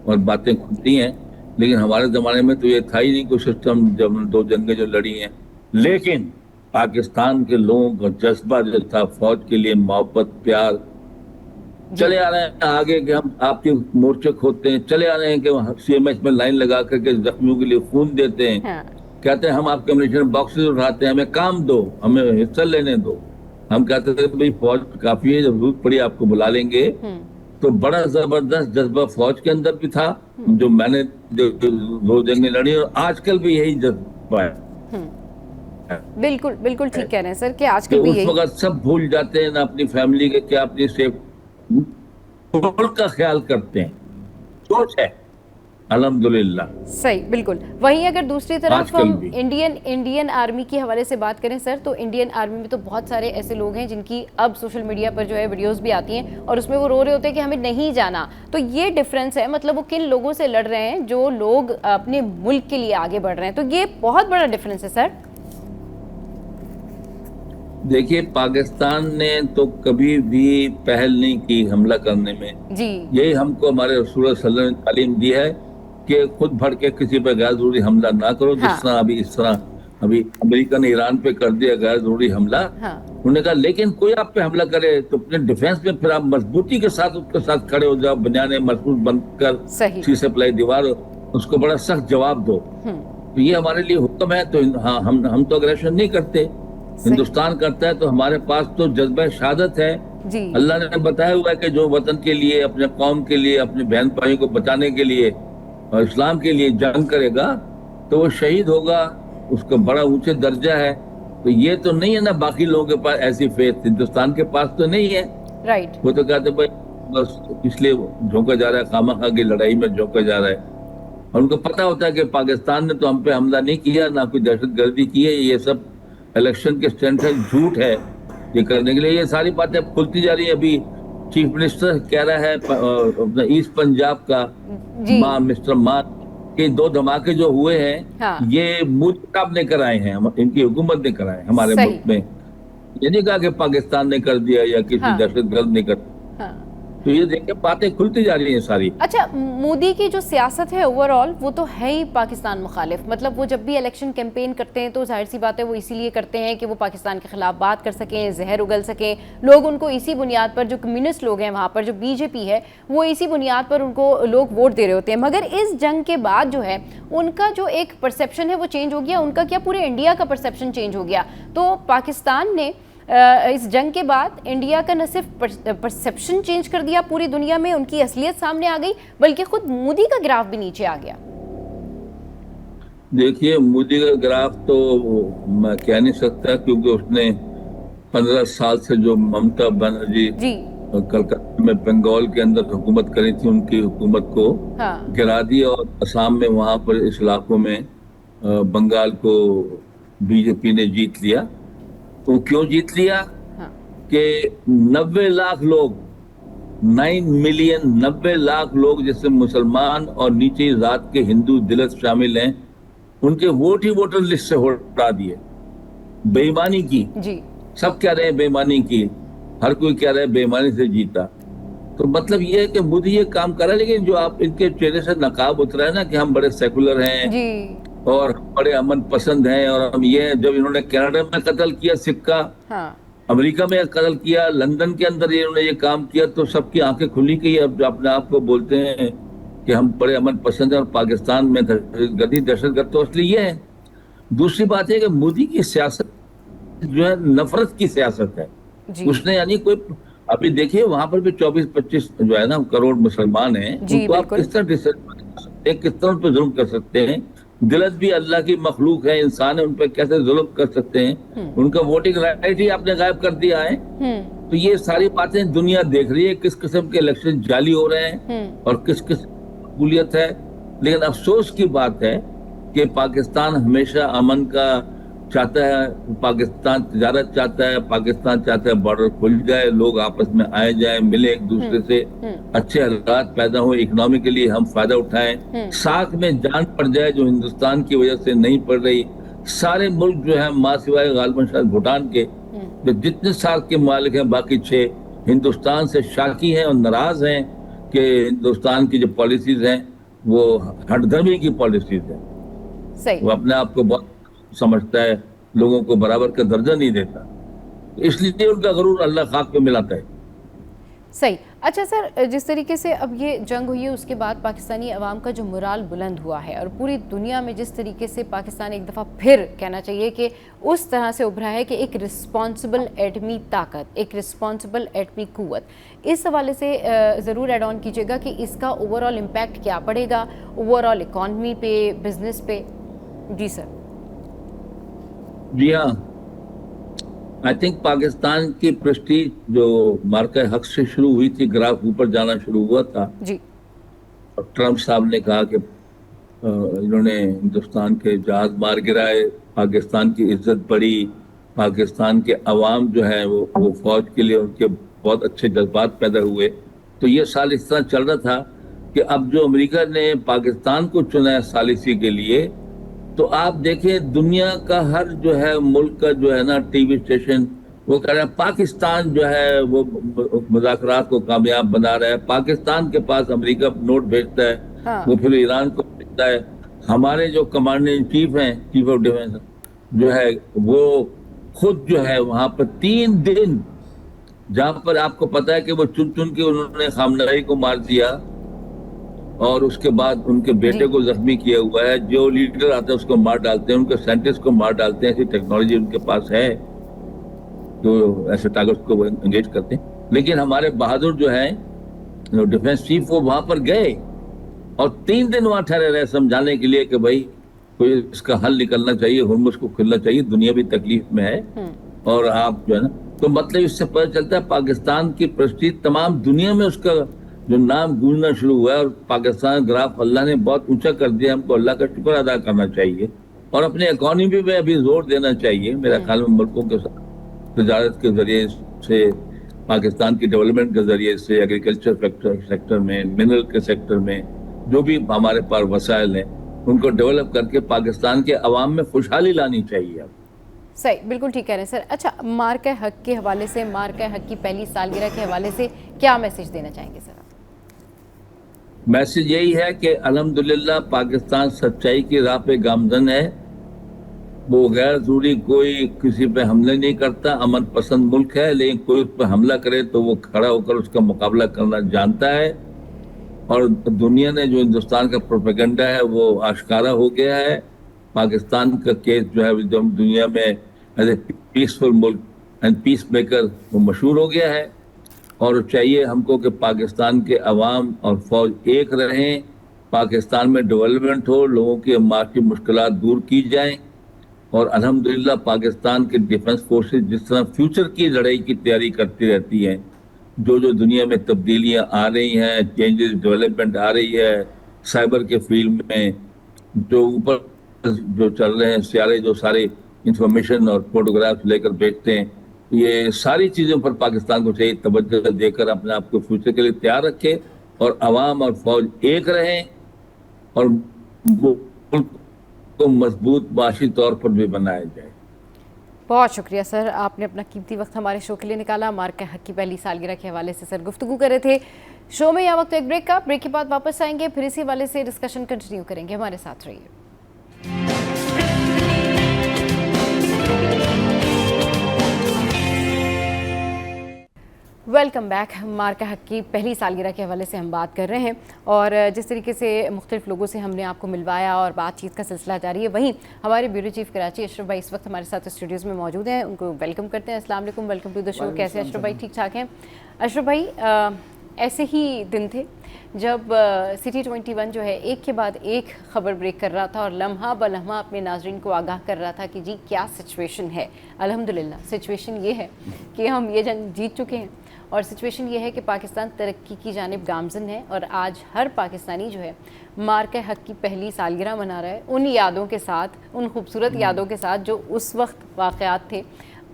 اور باتیں کھلتی ہیں. لیکن ہمارے زمانے میں تو یہ تھا ہی نہیں کوئی سسٹم, جب 2 جنگیں جو لڑی ہیں. لیکن پاکستان کے لوگوں کا جذبہ جو تھا فوج کے لیے, محبت پیار, چلے آ رہے ہیں آگے کہ ہم آپ کے مورچے کھودتے ہیں, چلے آ رہے ہیں کہ سی ایم ایچ میں لائن لگا کر کے زخمیوں کے لیے خون دیتے ہیں, کہتے ہیں ہم آپ کے امونیشن باکسز اٹھاتے ہیں, ہمیں کام دو, ہمیں حصہ لینے دو. ہم کہتے تھے بھائی فوج کافی ہے, جب ضرورت پڑی آپ کو بلا لیں گے. تو بڑا زبردست جذبہ فوج کے اندر بھی تھا, جو میں نے دو جنگیں لڑی, اور آج کل بھی یہی جذبہ ہے. بالکل بالکل ٹھیک کہہ رہے ہیں سر کہ آج کہ کل بھی اس یہی. وقت سب بھول جاتے ہیں, نہ اپنی فیملی کے کیا اپنی کا خیال کرتے ہیں. سوچ ہے الحمدللہ. صحیح, بالکل. وہیں اگر دوسری طرف ہم بھی انڈین آرمی کے حوالے سے بات کریں سر, تو انڈین آرمی میں تو بہت سارے ایسے لوگ ہیں جن کی اب سوشل میڈیا پر جو ہے ویڈیوز بھی آتی ہیں, اور اس میں وہ رو رہے ہوتے ہیں کہ ہمیں نہیں جانا. تو یہ ڈفرینس ہے, مطلب وہ کن لوگوں سے لڑ رہے ہیں جو لوگ اپنے ملک کے لیے آگے بڑھ رہے ہیں. تو یہ بہت بڑا ڈفرینس ہے سر. دیکھیے پاکستان نے تو کبھی بھی پہل نہیں کی حملہ کرنے میں. جی, یہی ہم کو ہمارے رسول اللہ صلی اللہ علیہ وسلم نے تعلیم دی ہے کہ خود بھڑ کے کسی پہ غیر ضروری حملہ نہ کرو. جس طرح ابھی امریکہ نے ایران پہ کر دیا غیر ضروری حملہ. انہوں نے کہا لیکن کوئی آپ پہ حملہ کرے تو اپنے ڈیفینس میں پھر آپ مضبوطی کے ساتھ اس کے ساتھ کھڑے ہو جاؤ, بنیادیں مضبوط بند کر سی سپلائی دیوار, اس کو بڑا سخت جواب دو. تو یہ ہمارے لیے حکم ہے. تو ہم تو اگریشن نہیں کرتے, ہندوستان کرتا ہے. تو ہمارے پاس تو جذبہ شہادت ہے. اللہ نے بتایا ہوا ہے کہ جو وطن کے لیے, اپنے قوم کے لیے, اپنے بہن بھائیوں کو بچانے کے لیے اور اسلام کے لیے جنگ کرے گا تو وہ شہید ہوگا, اس کا بڑا اونچے درجہ ہے. تو یہ تو نہیں ہے نا باقی لوگوں کے پاس ایسی فیتھ, ہندوستان کے پاس تو نہیں ہے. وہ تو کہتے بھائی بس اس لیے جھونکا جا رہا ہے, خامہ خواہ کی لڑائی میں جھونکا جا رہا ہے. اور ان کو پتا ہوتا ہے کہ پاکستان نے تو ہم پہ حملہ نہیں کیا, نہ کوئی دہشت گردی کی ہے. یہ سب الیکشن کے اسٹینڈ ہے, جھوٹ ہے یہ کرنے کے لیے. یہ ساری باتیں اب کھلتی جا رہی ہیں. ابھی چیف منسٹر کہہ رہا ہے اپنا ایسٹ پنجاب کا مسٹر مان کہ 2 دھماکے جو ہوئے ہیں یہ مودی صاحب نے کرائے ہیں, ان کی حکومت نے کرائے ہیں ہمارے ملک میں. یہ نہیں کہا کہ پاکستان نے کر دیا یا کسی دہشت گرد نے کر دیا. تو یہ دیکھیں باتیں کھلتی جا رہی ہیں ساری. اچھا, مودی کی جو سیاست ہے اوور آل وہ تو ہے ہی پاکستان مخالف. مطلب وہ جب بھی الیکشن کیمپین کرتے ہیں تو ظاہر سی بات ہے وہ اسی لیے کرتے ہیں کہ وہ پاکستان کے خلاف بات کر سکیں, زہر اگل سکیں. لوگ ان کو اسی بنیاد پر, جو کمیونسٹ لوگ ہیں وہاں پر, جو بی جے پی ہے, وہ اسی بنیاد پر ان کو لوگ ووٹ دے رہے ہوتے ہیں. مگر اس جنگ کے بعد جو ہے ان کا جو ایک پرسیپشن ہے وہ چینج ہو گیا. ان کا کیا پورے انڈیا کا پرسیپشن چینج ہو گیا. تو پاکستان نے اس جنگ کے بعد انڈیا کا نہ صرف پرسیپشن چینج کر دیا پوری دنیا میں, ان کی اصلیت سامنے آ گئی, بلکہ خود مودی کا گراف بھی نیچے آ گیا. دیکھیے مودی کا گراف تو میں کہہ نہیں سکتا, کیونکہ اس نے 15 سال سے جو ممتا بنرجی کلکتہ میں بنگال کے اندر حکومت کری تھی, ان کی حکومت کو گرا دیا. اور آسام میں وہاں پر اس علاقوں میں بنگال کو بی جے پی نے جیت لیا. تو کیوں جیت لیا کہ 90 لاکھ لوگ, 9 ملین 90 لاکھ لوگ جس سے مسلمان اور نیچے ذات کے ہندو دلت شامل ہیں, ان کے ووٹ ہی ووٹر لسٹ سے ہٹا دیے. بے ایمانی کی, سب کہہ رہے ہیں بے ایمانی کی, ہر کوئی کہہ رہا ہے بے ایمانی سے جیتا. تو مطلب یہ ہے کہ مودی یہ کام کر رہا ہے. لیکن جو آپ ان کے چہرے سے نقاب اترا ہے نا کہ ہم بڑے سیکولر ہیں اور بڑے امن پسند ہیں, اور ہم یہ جب انہوں نے کینیڈا میں قتل کیا سکہ, امریکہ میں قتل کیا, لندن کے اندر انہوں نے یہ کام کیا, تو سب کی آنکھیں کھلی کہ اب اپنے آپ کو بولتے ہیں کہ ہم بڑے امن پسند ہیں, اور پاکستان میں دہشت گرد تو اس لیے یہ ہے. دوسری بات ہے کہ مودی کی سیاست جو ہے نفرت کی سیاست ہے. اس نے یعنی کوئی ابھی دیکھیے وہاں پر بھی 24-25 جو ہے نا کروڑ مسلمان ہیں, ان کو آپ کس طرح کس طرح پہ ظلم کر سکتے ہیں. دلت بھی اللہ کی مخلوق ہے, انسان ہے, ان پہ کیسے ظلم کر سکتے ہیں. ان کا ووٹنگ رائٹ ہی آپ نے غائب کر دیا ہے. تو یہ ساری باتیں دنیا دیکھ رہی ہے, کس قسم کے الیکشن جعلی ہو رہے ہیں اور کس قبولیت ہے. لیکن افسوس کی بات ہے کہ پاکستان ہمیشہ امن کا چاہتا ہے, پاکستان تجارت چاہتا ہے, پاکستان چاہتا ہے بارڈر کھل جائے, لوگ آپس میں آئے جائیں, ملے ایک دوسرے سے, اچھے حالات پیدا ہو, اکنامیکلی ہم فائدہ اٹھائیں, ساتھ میں جان پڑ جائے جو ہندوستان کی وجہ سے نہیں پڑ رہی. سارے ملک جو ہیں ماں سوائے غالباً شاید بھوٹان کے, جو جتنے سال کے مالک ہیں باقی 6 ہندوستان سے شاکی ہیں اور ناراض ہیں کہ ہندوستان کی جو پالیسیز ہیں وہ ہٹ دھرمی کی پالیسیز ہیں. وہ اپنے آپ کو بہت سمجھتا ہے, لوگوں کو برابر کا درجہ نہیں دیتا, اس لیے ان کا غرور اللہ خاک پہ ملاتا ہے. صحیح. اچھا سر، جس طریقے سے اب یہ جنگ ہوئی ہے اس کے بعد پاکستانی عوام کا جو مرال بلند ہوا ہے اور پوری دنیا میں جس طریقے سے پاکستان ایک دفعہ پھر کہنا چاہیے کہ اس طرح سے ابھرا ہے کہ ایک رسپانسبل ایٹمی طاقت، ایک رسپانسبل ایٹمی قوت، اس حوالے سے ضرور ایڈ آن کیجیے گا کہ اس کا اوور آل امپیکٹ کیا پڑے گا اوور آل اکانومی پہ، بزنس پہ. جی سر. جی ہاں، آئی تھنک پاکستان کی پرسٹیج جو مارکہ حق سے شروع ہوئی تھی، گراف اوپر جانا شروع ہوا تھا. جی. اور ٹرمپ صاحب نے کہا کہ انہوں نے ہندوستان کے جہاز مار گرائے، پاکستان کی عزت بڑھی، پاکستان کے عوام جو ہے وہ فوج کے لیے ان کے بہت اچھے جذبات پیدا ہوئے. تو یہ سال اس طرح چل رہا تھا کہ اب جو امریکہ نے پاکستان کو چنا ہے ثالثی کے لیے، تو آپ دیکھیں دنیا کا ہر جو ہے ملک کا جو ہے نا ٹی وی اسٹیشن وہ کہہ رہے ہیں پاکستان جو ہے وہ مذاکرات کو کامیاب بنا رہا ہے، پاکستان کے پاس امریکہ نوٹ بھیجتا ہے، وہ پھر ایران کو بھیجتا ہے. ہمارے جو کمانڈر ان چیف ہیں، چیف آف ڈیفینس جو ہے، وہ خود جو ہے وہاں پر 3 دن، جہاں پر آپ کو پتا ہے کہ وہ چن چن کے انہوں نے خامنہئی کو مار دیا اور اس کے بعد ان کے بیٹے کو زخمی کیا ہوا ہے. جو لیڈر آتا ہے اس کو مار ڈالتے ہیں، ان کے سائنٹسٹ کو مار ڈالتے ہیں. ایسی ٹیکنالوجی ان کے پاس ہے جو ایسے ٹارگیٹس کو انگیج کرتے ہیں. لیکن ہمارے بہادر جو ہیں ڈیفینس چیف، وہ وہاں پر گئے اور 3 دن وہاں ٹھہرے رہے سمجھانے کے لیے کہ بھائی کوئی اس کا حل نکلنا چاہیے، ہرمز کو کھلنا چاہیے، دنیا بھی تکلیف میں ہے اور آپ جو ہے نا. تو مطلب اس سے پتہ چلتا ہے پاکستان کی پرسٹیج تمام دنیا میں اس کا جو نام گونجنا شروع ہوا ہے. اور پاکستان گراف اللہ نے بہت اونچا کر دیا. ہم کو اللہ کا شکر ادا کرنا چاہیے اور اپنے اکانومی پہ ابھی زور دینا چاہیے. میرا خیال میں ملکوں کے ساتھ تجارت کے ذریعے سے، پاکستان کی ڈیولپمنٹ کے ذریعے سے، ایگریکلچر سیکٹر میں، منرل کے سیکٹر میں جو بھی ہمارے پاس وسائل ہیں ان کو ڈیولپ کر کے پاکستان کے عوام میں خوشحالی لانی چاہیے. اب صحیح، بالکل ٹھیک کہہ رہے ہیں سر. اچھا، مارکہ حق کے حوالے سے، مارکہ حق کی پہلی سالگرہ کے حوالے سے کیا میسج دینا چاہیں گے سر؟ میسج یہی ہے کہ الحمدللہ پاکستان سچائی کی راہ پہ گامزن ہے. وہ غیر ضروری کوئی کسی پہ حملے نہیں کرتا، امن پسند ملک ہے. لیکن کوئی اس پہ حملہ کرے تو وہ کھڑا ہو کر اس کا مقابلہ کرنا جانتا ہے. اور دنیا نے جو ہندوستان کا پروپیگنڈا ہے وہ آشکارا ہو گیا ہے. پاکستان کا کیس جو ہے دنیا میں ایز اے پیسفل ملک اینڈ پیس میکر وہ مشہور ہو گیا ہے. اور چاہیے ہم کو کہ پاکستان کے عوام اور فوج ایک رہیں، پاکستان میں ڈیولپمنٹ ہو، لوگوں کی معاشی مشکلات دور کی جائیں. اور الحمدللہ پاکستان کے ڈیفنس فورسز جس طرح فیوچر کی لڑائی کی تیاری کرتی رہتی ہیں، جو دنیا میں تبدیلیاں آ رہی ہیں، چینجز ڈیولپمنٹ آ رہی ہے، سائبر کے فیلڈ میں جو اوپر جو چل رہے ہیں سیارے، جو سارے انفارمیشن اور فوٹوگرافس لے کر بھیجتے ہیں، یہ ساری چیزوں پر پاکستان کو چاہیے توجہ دے کر اپنے آپ کو فیوچر کے لیے تیار رکھے اور عوام اور فوج ایک رہیں اور ملک کو مضبوط معاشی طور پر بھی بنایا جائے. بہت شکریہ سر، آپ نے اپنا قیمتی وقت ہمارے شو کے لیے نکالا. مارکہ حق کی پہلی سالگرہ کے حوالے سے سر گفتگو کر رہے تھے شو میں. یا وقت ایک بریک کا، بریک کے بعد واپس آئیں گے، پھر اسی حوالے سے ڈسکشن کنٹینیو کریں گے. ہمارے ساتھ رہیے. Welcome back. مارکہ حق کی پہلی سالگرہ کے حوالے سے ہم بات کر رہے ہیں اور جس طریقے سے مختلف لوگوں سے ہم نے آپ کو ملوایا اور بات چیت کا سلسلہ جاری ہے، وہیں ہمارے بیورو چیف کراچی اشرف بھائی اس وقت ہمارے ساتھ اسٹوڈیوز میں موجود ہیں. ان کو ویلکم کرتے ہیں. السلام علیکم، ویلکم ٹو دا شو. کیسے اشرف بھائی؟ ٹھیک ٹھاک ہیں اشرف بھائی؟ ایسے ہی دن تھے جب سٹی 21 جو ہے ایک کے بعد ایک خبر بریک کر رہا تھا اور لمحہ بلمحہ اپنے ناظرین کو آگاہ کر رہا تھا کہ جی کیا سچویشن ہے. الحمدللہ سچویشن یہ ہے کہ ہم یہ جنگ جیت چکے ہیں اور سچویشن یہ ہے کہ پاکستان ترقی کی جانب گامزن ہے. اور آج ہر پاکستانی جو ہے مارکہ حق کی پہلی سالگرہ منا رہا ہے ان یادوں کے ساتھ، ان خوبصورت یادوں کے ساتھ جو اس وقت واقعات تھے.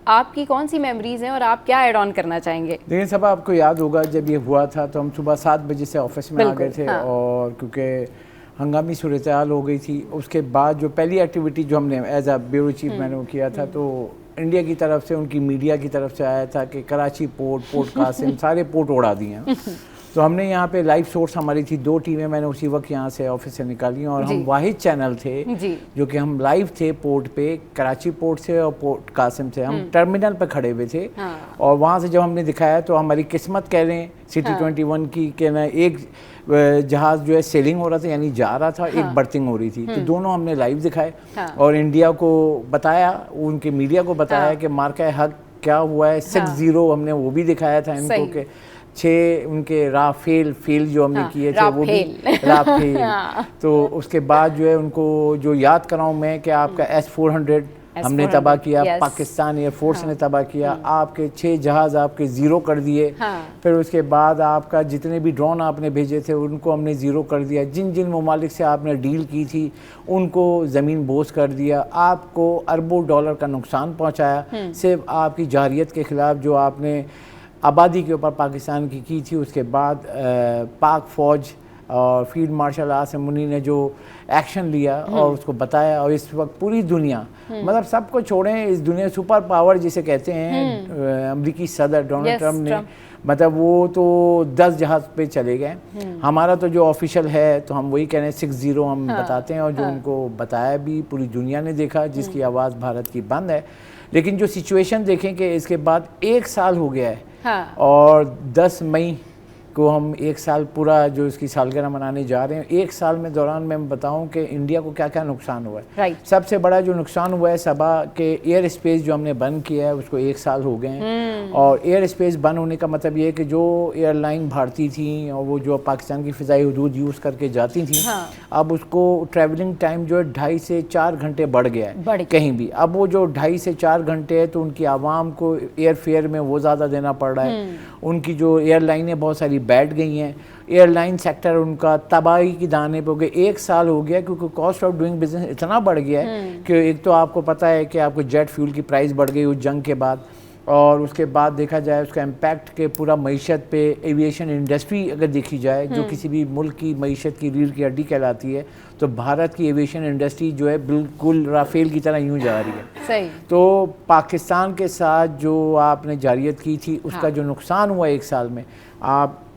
آپ کی کون سی میموریز ہیں اور آپ کیا ایڈ آن کرنا چاہیں گے؟ دیکھیں صاحب، آپ کو یاد ہوگا جب یہ ہوا تھا تو ہم صبح 7 بجے سے آفس میں آ گئے تھے اور کیونکہ ہنگامی صورتحال ہو گئی تھی. اس کے بعد جو پہلی ایکٹیویٹی جو ہم نے ایز اے بیورو چیف میں نے وہ کیا تھا، تو انڈیا کی طرف سے، ان کی میڈیا کی طرف سے آیا تھا کہ کراچی پورٹ قاسم سارے پورٹ اڑا دیے ہیں. تو ہم نے یہاں پہ لائف سورس ہماری تھی 2 ٹیمیں میں نے اسی وقت یہاں سے آفس سے نکالی اور ہم واحد چینل تھے جو کہ ہم لائیو تھے پورٹ پہ، کراچی پورٹ سے اور پورٹ قاسم سے، ہم ٹرمینل پہ کھڑے ہوئے تھے اور وہاں سے جب ہم نے دکھایا تو ہماری قسمت کہہ لیں سٹی 21 کی کہ نا ایک جہاز جو ہے سیلنگ ہو رہا تھا یعنی جا رہا تھا، ایک برتنگ ہو رہی تھی، تو دونوں ہم نے لائیو دکھائے اور انڈیا کو بتایا، ان کے میڈیا کو بتایا کہ مارکہ حق کیا ہوا ہے، 6-0 ہم نے وہ بھی دکھایا تھا ان کو کہ 6 ان کے فیل جو ہم نے کیے تھے وہ بھی رافیل، تو اس کے بعد جو ہے ان کو جو یاد کراؤں میں کہ آپ کا S-400 ہم نے تباہ کیا، پاکستان ایئر فورس نے تباہ کیا، آپ کے 6 جہاز آپ کے 0 کر دیے، پھر اس کے بعد آپ کا جتنے بھی ڈرون آپ نے بھیجے تھے ان کو ہم نے 0 کر دیا، جن ممالک سے آپ نے ڈیل کی تھی ان کو زمین بوس کر دیا، آپ کو اربوں ڈالر کا نقصان پہنچایا صرف آپ کی جارحیت کے خلاف جو آپ نے آبادی کے اوپر پاکستان کی تھی۔ اس کے بعد پاک فوج اور فیلڈ مارشل عاصم منی نے جو ایکشن لیا اور اس کو بتایا، اور اس وقت پوری دنیا مطلب سب کو چھوڑیں، اس دنیا سپر پاور جسے کہتے ہیں امریکی صدر ڈونلڈ ٹرمپ نے، مطلب وہ تو 10 جہاز پہ چلے گئے، ہمارا تو جو آفیشیل ہے تو ہم وہی کہہ رہے ہیں 6-0 ہم بتاتے ہیں، اور جو ان کو بتایا بھی پوری دنیا نے دیکھا، جس کی آواز بھارت کی بند ہے۔ لیکن جو سچویشن دیکھیں کہ اس کے بعد 1 سال ہو گیا ہے اور 10 مئی کو ہم 1 سال پورا جو اس کی سالگرہ منانے جا رہے ہیں۔ 1 سال میں دوران میں بتاؤں کہ انڈیا کو کیا کیا نقصان ہوا ہے۔ سب سے بڑا جو نقصان ہوا ہے صبا کہ ایئر اسپیس جو ہم نے بند کیا ہے اس کو 1 سال ہو گئے ہیں، اور ایئر اسپیس بند ہونے کا مطلب یہ ہے کہ جو ایئر لائن بھارتی تھیں اور وہ جو پاکستان کی فضائی حدود یوز کر کے جاتی تھیں، اب اس کو ٹریولنگ ٹائم جو ہے 2.5 سے 4 گھنٹے بڑھ گیا ہے کہیں بھی۔ اب وہ جو 2.5 سے 4 گھنٹے ہے تو ان کی عوام کو ایئر فیئر میں وہ زیادہ دینا پڑ رہا ہے، ان کی جو ایئر لائنیں بہت ساری بیٹھ گئی ہیں، ایئر لائن سیکٹر ان کا تباہی کی دانے پہ ہو گیا۔ 1 سال ہو گیا کیونکہ کاسٹ آف ڈوئنگ بزنس اتنا بڑھ گیا ہے کہ ایک تو آپ کو پتہ ہے کہ آپ کو جیٹ فیول کی پرائس بڑھ گئی اس جنگ کے بعد، اور اس کے بعد دیکھا جائے اس کا امپیکٹ کہ پورا معیشت پہ، ایویشن انڈسٹری اگر دیکھی جائے جو کسی بھی ملک کی معیشت کی ریڑھ کی ہڈی کہلاتی ہے، تو بھارت کی ایویشن انڈسٹری جو ہے بالکل رافیل کی طرح یوں جا رہی ہے۔ تو پاکستان کے ساتھ جو آپ نے جارحیت کی تھی اس کا جو نقصان ہوا 1 سال میں، آپ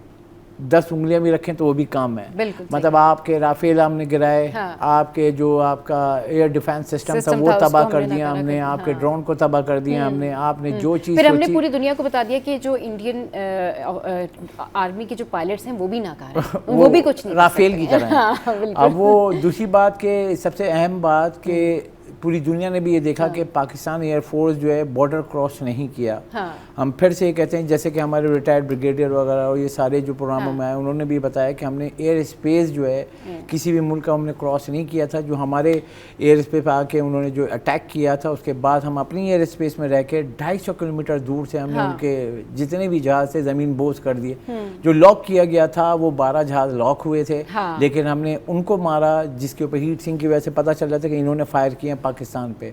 10 انگلیاں بھی رکھیں تو وہ بھی کام ہے، مطلب آپ کے رافیل ہم نے گرائے، آپ کے جو آپ کا ایئر ڈیفینس سسٹم تھا وہ تباہ کر دیا ہم نے، آپ کے ڈرون کو تباہ کر دیا ہم نے، آپ نے جو چیز پھر ہم نے پوری دنیا کو بتا دیا کہ جو انڈین آرمی کے جو پائلٹس ہیں وہ بھی ناکار ہیں، وہ بھی کچھ نہیں رافیل کی طرح ہیں۔ اب وہ دوسری بات کہ سب سے اہم بات کہ پوری دنیا نے بھی یہ دیکھا کہ پاکستان ایئر فورس جو ہے بارڈر کراس نہیں کیا۔ ہم پھر سے یہ کہتے ہیں جیسے کہ ہمارے ریٹائرڈ بریگیڈیئر وغیرہ اور یہ سارے جو پروگراموں میں آئے انہوں نے بھی بتایا کہ ہم نے ایئر اسپیس جو ہے کسی بھی ملک کا ہم نے کراس نہیں کیا تھا، جو ہمارے ایئر اسپیس پہ آ کے انہوں نے جو اٹیک کیا تھا اس کے بعد ہم اپنی ایئر اسپیس میں رہ کے 250 کلومیٹر دور سے ہم نے ان کے جتنے بھی جہاز سے زمین بوس کر دیے۔ جو لاک کیا گیا تھا وہ 12 جہاز لاک ہوئے تھے، لیکن ہم نے ان کو مارا جس کے اوپر ہیٹ سنک کی وجہ سے پتہ چل رہا تھا کہ انہوں نے فائر کیا پاکستان پہ۔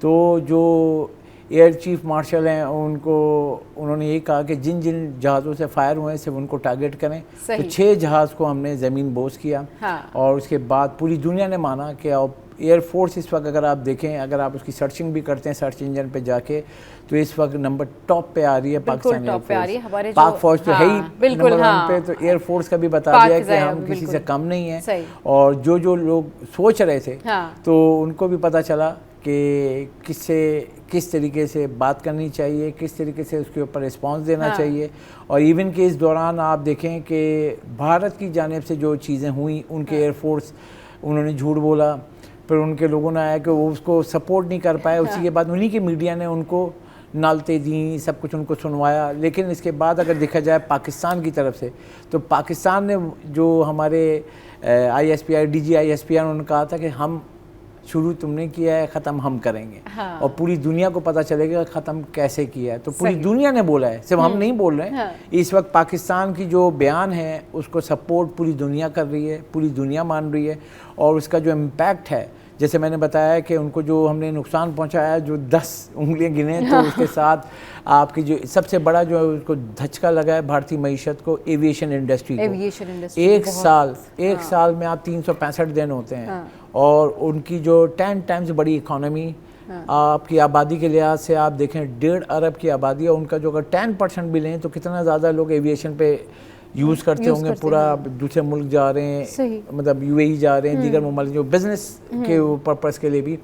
تو جو ایئر چیف مارشل ہیں انہوں نے یہ کہا کہ جن جہازوں سے فائر ہوئے صرف ان کو ٹارگٹ کریں، تو 6 جہاز کو ہم نے زمین بوس کیا، اور اس کے بعد پوری دنیا نے مانا کہ ایئر فورس اس وقت اگر آپ دیکھیں، اگر آپ اس کی سرچنگ بھی کرتے ہیں سرچ انجن پہ جا کے، تو اس وقت نمبر ٹاپ پہ آ رہی ہے پاکستان ایئر فورس۔ پاک فوج تو ہے ہی نمبر 1 پہ، تو ایئر فورس کا بھی بتا دیا کہ ہم کسی سے کم نہیں ہیں، اور جو لوگ سوچ رہے تھے تو ان کو بھی پتہ چلا کہ کس طریقے سے بات کرنی چاہیے، کس طریقے سے اس کے اوپر رسپانس دینا چاہیے، اور ایون کہ اس دوران آپ دیکھیں کہ بھارت کی جانب سے جو چیزیں ہوئیں، ان کے ایئر فورس انہوں نے جھوٹ بولا، پھر ان کے لوگوں نے آیا کہ وہ اس کو سپورٹ نہیں کر پائے، اسی کے بعد انہی کی میڈیا نے ان کو نالتے دیں، سب کچھ ان کو سنوایا۔ لیکن اس کے بعد اگر دیکھا جائے پاکستان کی طرف سے، تو پاکستان نے جو ہمارے ISPR DG ISPR انہوں نے کہا تھا کہ ہم شروع تم نے کیا ہے، ختم ہم کریں گے، اور پوری دنیا کو پتہ چلے گا ختم کیسے کیا ہے۔ تو پوری دنیا نے بولا ہے، صرف ہم نہیں بول رہے ہیں۔ اس وقت پاکستان کی جو بیان ہے اس کو سپورٹ پوری دنیا کر رہی ہے، پوری دنیا مان رہی ہے، اور اس کا جو امپیکٹ ہے، جیسے میں نے بتایا کہ ان کو جو ہم نے نقصان پہنچایا، جو 10 انگلیاں گنے، تو اس کے ساتھ آپ کی جو سب سے بڑا جو ہے اس کو دھچکا لگا ہے بھارتی معیشت کو، ایویشن انڈسٹری کو۔ 1 سال میں آپ 365 دن ہوتے ہیں، اور ان کی جو 10 ٹائمز بڑی اکانومی، آپ کی آبادی کے لحاظ سے آپ دیکھیں 1.5 ارب کی آبادی ہے، ان کا جو اگر 10% بھی لیں تو کتنا زیادہ لوگ ایویشن پہ یوز کرتے ہوں گے, پورا دوسرے ملک جا رہے ہیں, مطلب UAE جا رہے ہیں, دیگر ممالک جو بزنس کے پرپس کے لیے بھی.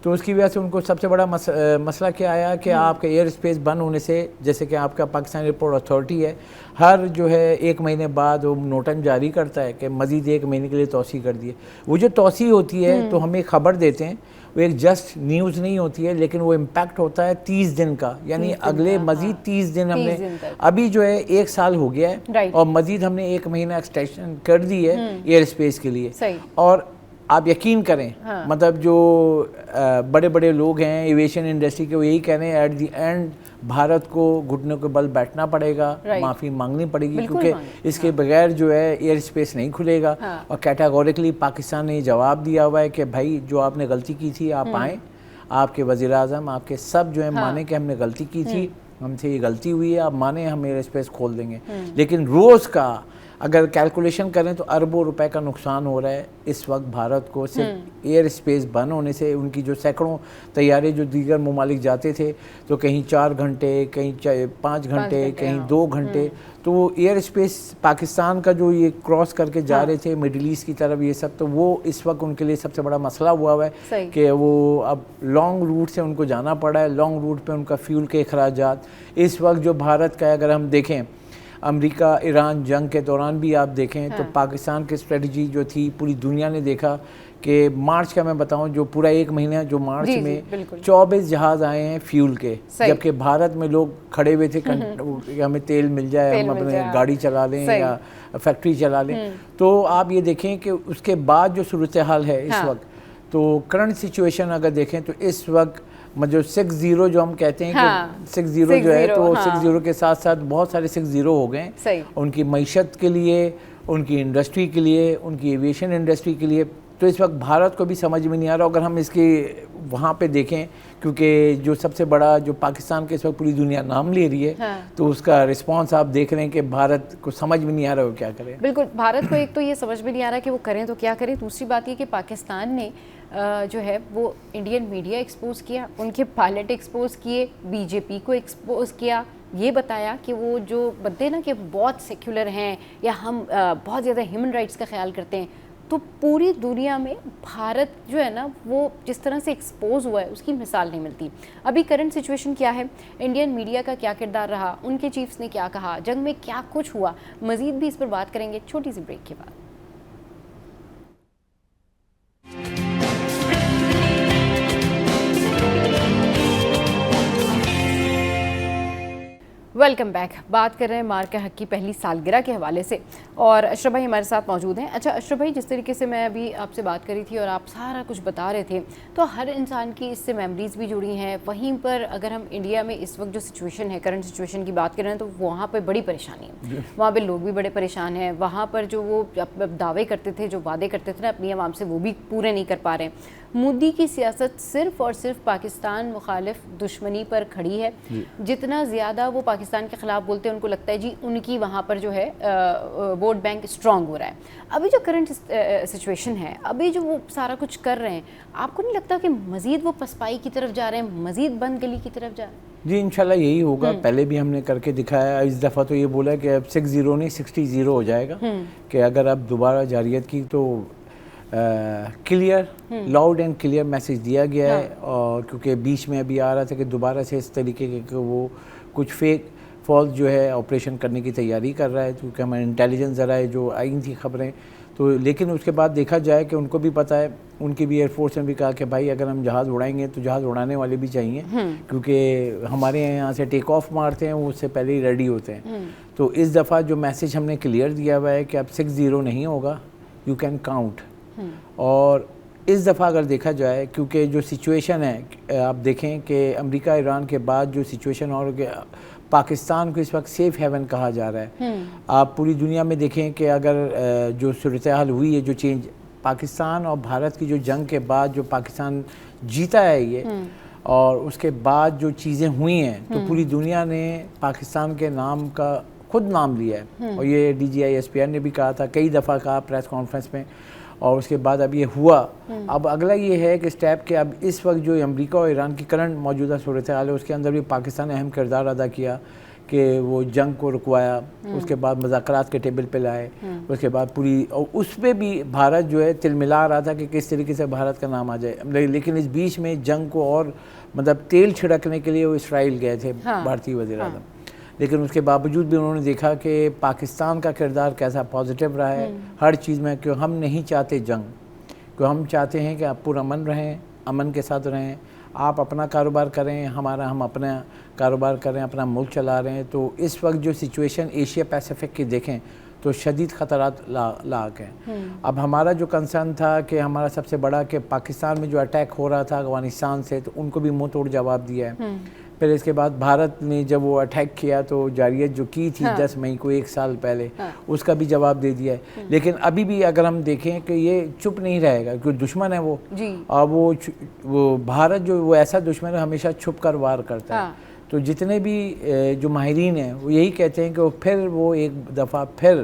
تو اس کی وجہ سے ان کو سب سے بڑا مسئلہ کیا آیا کہ آپ کا ایئر اسپیس بند ہونے سے, جیسے کہ آپ کا پاکستان ایئرپورٹ اتھارٹی ہے, ہر جو ہے 1 مہینے بعد وہ نوٹن جاری کرتا ہے کہ مزید 1 مہینے کے لیے توسیع کر دیے. وہ جو توسیع ہوتی ہے تو ہمیں خبر دیتے ہیں, وہ ایک جسٹ نیوز نہیں ہوتی ہے, لیکن وہ امپیکٹ ہوتا ہے 30 دن کا, یعنی اگلے مزید 30 دن ہم نے, ابھی جو ہے 1 سال ہو گیا ہے اور مزید ہم نے 1 مہینہ ایکسٹینشن کر دی ہے ایئر اسپیس کے لیے. اور آپ یقین کریں, مطلب جو بڑے بڑے لوگ ہیں ایویشن انڈسٹری کے, وہ یہی کہہ رہے ہیں ایٹ دی اینڈ بھارت کو گھٹنوں کے بل بیٹھنا پڑے گا, معافی مانگنی پڑے گی, کیونکہ اس کے بغیر جو ہے ایئر اسپیس نہیں کھلے گا. اور کیٹاگوریکلی پاکستان نے جواب دیا ہوا ہے کہ بھائی جو آپ نے غلطی کی تھی آپ آئیں, آپ کے وزیر اعظم آپ کے سب جو ہے مانیں کہ ہم نے غلطی کی تھی, ہم سے یہ غلطی ہوئی ہے, آپ مانیں ہم ایئر اسپیس کھول دیں گے. لیکن روز کا اگر کیلکولیشن کریں تو اربوں روپے کا نقصان ہو رہا ہے اس وقت بھارت کو, صرف ایئر اسپیس بند ہونے سے. ان کی جو سینکڑوں طیارے جو دیگر ممالک جاتے تھے تو کہیں 4 گھنٹے, کہیں 5 گھنٹے, کہیں 2 گھنٹے, تو وہ ایئر اسپیس پاکستان کا جو یہ کراس کر کے جا رہے تھے مڈل ایسٹ کی طرف, یہ سب, تو وہ اس وقت ان کے لیے سب سے بڑا مسئلہ ہوا ہے کہ وہ اب لانگ روٹ سے ان کو جانا پڑا ہے. لانگ روٹ پہ ان کا فیول کے اخراجات اس وقت جو بھارت کا, اگر ہم دیکھیں امریکہ ایران جنگ کے دوران بھی آپ دیکھیں تو پاکستان کی اسٹریٹجی جو تھی پوری دنیا نے دیکھا کہ مارچ کا میں بتاؤں جو پورا 1 مہینہ جو مارچ میں 24 جہاز آئے ہیں فیول کے, جبکہ بھارت میں لوگ کھڑے ہوئے تھے کہ ہمیں تیل مل جائے, ہم اپنے گاڑی چلا لیں یا فیکٹری چلا لیں. تو آپ یہ دیکھیں کہ اس کے بعد جو صورتحال ہے اس وقت, تو کرنٹ سچویشن اگر دیکھیں تو اس وقت جو 6-0 جو ہم کہتے ہیں کہ 6-0 جو ہے, تو 6-0 کے ساتھ ساتھ بہت سارے 6-0 ہو گئے ہیں ان کی معیشت کے لیے, ان کی انڈسٹری کے لیے, ان کی ایویشن انڈسٹری کے لیے. تو اس وقت بھارت کو بھی سمجھ میں نہیں آ رہا. اگر ہم اس کی وہاں پہ دیکھیں, کیونکہ جو سب سے بڑا جو پاکستان کے اس وقت پوری دنیا نام لے رہی ہے, تو اس کا رسپانس آپ دیکھ رہے ہیں کہ بھارت کو سمجھ میں نہیں آ رہا وہ کیا کرے. بالکل, بھارت کو ایک تو یہ سمجھ میں نہیں آ رہا کہ وہ کریں تو کیا کریں. دوسری بات یہ کہ پاکستان نے جو ہے وہ انڈین میڈیا ایکسپوز کیا, ان کے پائلٹ ایکسپوز کیے, BJP کو ایکسپوز کیا, یہ بتایا کہ وہ جو بندے نا کہ بہت سیکولر ہیں یا ہم بہت زیادہ ہیومن رائٹس کا خیال کرتے ہیں. تو پوری دنیا میں بھارت جو ہے نا وہ جس طرح سے ایکسپوز ہوا ہے اس کی مثال نہیں ملتی. ابھی کرنٹ سچویشن کیا ہے, انڈین میڈیا کا کیا کردار رہا, ان کے چیفز نے کیا کہا, جنگ میں کیا کچھ ہوا, مزید بھی اس پر بات کریں گے چھوٹی سی بریک کے بعد. Welcome back. بات کر رہے ہیں مارکہ حق کی پہلی سالگرہ کے حوالے سے, اور اشرف بھائی ہمارے ساتھ موجود ہیں. اچھا اشرف بھائی, جس طریقے سے میں ابھی آپ سے بات کری تھی اور آپ سارا کچھ بتا رہے تھے, تو ہر انسان کی اس سے میموریز بھی جڑی ہیں. وہیں پر اگر ہم انڈیا میں اس وقت جو سچویشن ہے, کرنٹ سچویشن کی بات کر رہے ہیں, تو وہاں پہ بڑی پریشانی ہے, وہاں پہ لوگ بھی بڑے پریشان ہیں. وہاں پر جو وہ دعوے کرتے تھے, جو وعدے کرتے تھے نا اپنی عوام سے, وہ بھی پورے نہیں کر پا رہے ہیں. مودی کی سیاست صرف اور صرف پاکستان مخالف دشمنی پر کھڑی ہے. جتنا زیادہ وہ پاکستان کے خلاف بولتے ہیں, ان کو لگتا ہے جی ان کی وہاں پر جو ہے ووٹ بینک اسٹرانگ ہو رہا ہے. ابھی جو کرنٹ سچویشن ہے, ابھی جو وہ سارا کچھ کر رہے ہیں, آپ کو نہیں لگتا کہ مزید وہ پسپائی کی طرف جا رہے ہیں, مزید بند گلی کی طرف جا رہے ہیں؟ جی انشاءاللہ یہی ہوگا. پہلے بھی ہم نے کر کے دکھایا, اس دفعہ تو یہ بولا کہ اب 6-0 نہیں 60-0 ہو جائے گا, کہ اگر اب دوبارہ جارحیت کی تو clear, loud and clear message دیا گیا ہے. اور کیونکہ بیچ میں ابھی آ رہا تھا کہ دوبارہ سے اس طریقے کے کہ وہ کچھ فیک فالس جو ہے آپریشن کرنے کی تیاری کر رہا ہے, کیونکہ ہمیں انٹیلیجنس ذرائع جو آئی تھی خبریں, تو لیکن اس کے بعد دیکھا جائے کہ ان کو بھی پتہ ہے, ان کی بھی ایئر فورس نے بھی کہا کہ بھائی اگر ہم جہاز اڑائیں گے تو جہاز اڑانے والے بھی چاہیے, کیونکہ ہمارے یہاں سے ٹیک آف مارتے ہیں وہ اس سے پہلے ہی ریڈی ہوتے ہیں. تو اس دفعہ جو میسیج ہم نے کلیئر دیا ہوا ہے کہ اب 6-0 نہیں ہوگا, یو کین کاؤنٹ. اور اس دفعہ اگر دیکھا جائے, کیونکہ جو سچویشن ہے آپ دیکھیں کہ امریکہ ایران کے بعد جو سچویشن, اور پاکستان کو اس وقت سیف ہیون کہا جا رہا ہے. آپ پوری دنیا میں دیکھیں کہ اگر جو صورتحال ہوئی ہے, جو چینج پاکستان اور بھارت کی جو جنگ کے بعد جو پاکستان جیتا ہے یہ, اور اس کے بعد جو چیزیں ہوئی ہیں, تو پوری دنیا نے پاکستان کے نام کا خود نام لیا ہے. اور یہ DGI SPR نے بھی کہا تھا, کئی دفعہ کہا پریس کانفرنس میں, اور اس کے بعد اب یہ ہوا. اب اگلا یہ ہے کہ اسٹیپ کہ اب اس وقت جو امریکہ اور ایران کی کرنٹ موجودہ صورتحال ہے, اس کے اندر بھی پاکستان نے اہم کردار ادا کیا, کہ وہ جنگ کو رکوایا, اس کے بعد مذاکرات کے ٹیبل پہ لائے, اس کے بعد پوری, اور اس پہ بھی بھارت جو ہے تل ملا رہا تھا کہ کس طریقے سے بھارت کا نام آ جائے, لیکن اس بیچ میں جنگ کو اور مطلب تیل چھڑکنے کے لیے وہ اسرائیل گئے تھے بھارتی وزیر اعظم, لیکن اس کے باوجود بھی انہوں نے دیکھا کہ پاکستان کا کردار کیسا پازیٹیو رہا ہے ہر چیز میں, کہ ہم نہیں چاہتے جنگ, کہ ہم چاہتے ہیں کہ آپ پرامن رہیں, امن کے ساتھ رہیں, آپ اپنا کاروبار کریں, ہم اپنا کاروبار کریں, اپنا ملک چلا رہے ہیں. تو اس وقت جو سچویشن ایشیا پیسیفک کی دیکھیں تو شدید خطرات لاحق ہیں. اب ہمارا جو کنسرن تھا کہ ہمارا سب سے بڑا کہ پاکستان میں جو اٹیک ہو رہا تھا افغانستان سے, تو ان کو بھی منہ توڑ جواب دیا ہے. پھر اس کے بعد بھارت نے جب وہ اٹیک کیا تو جارحیت جو کی تھی 10 مئی کو 1 سال پہلے, اس کا بھی جواب دے دیا ہے. لیکن ابھی بھی اگر ہم دیکھیں کہ یہ چپ نہیں رہے گا, کیونکہ دشمن ہے وہ, اور وہ بھارت جو وہ ایسا دشمن ہے ہمیشہ چھپ کر وار کرتا ہے. تو جتنے بھی جو ماہرین ہیں وہ یہی کہتے ہیں کہ وہ ایک دفعہ پھر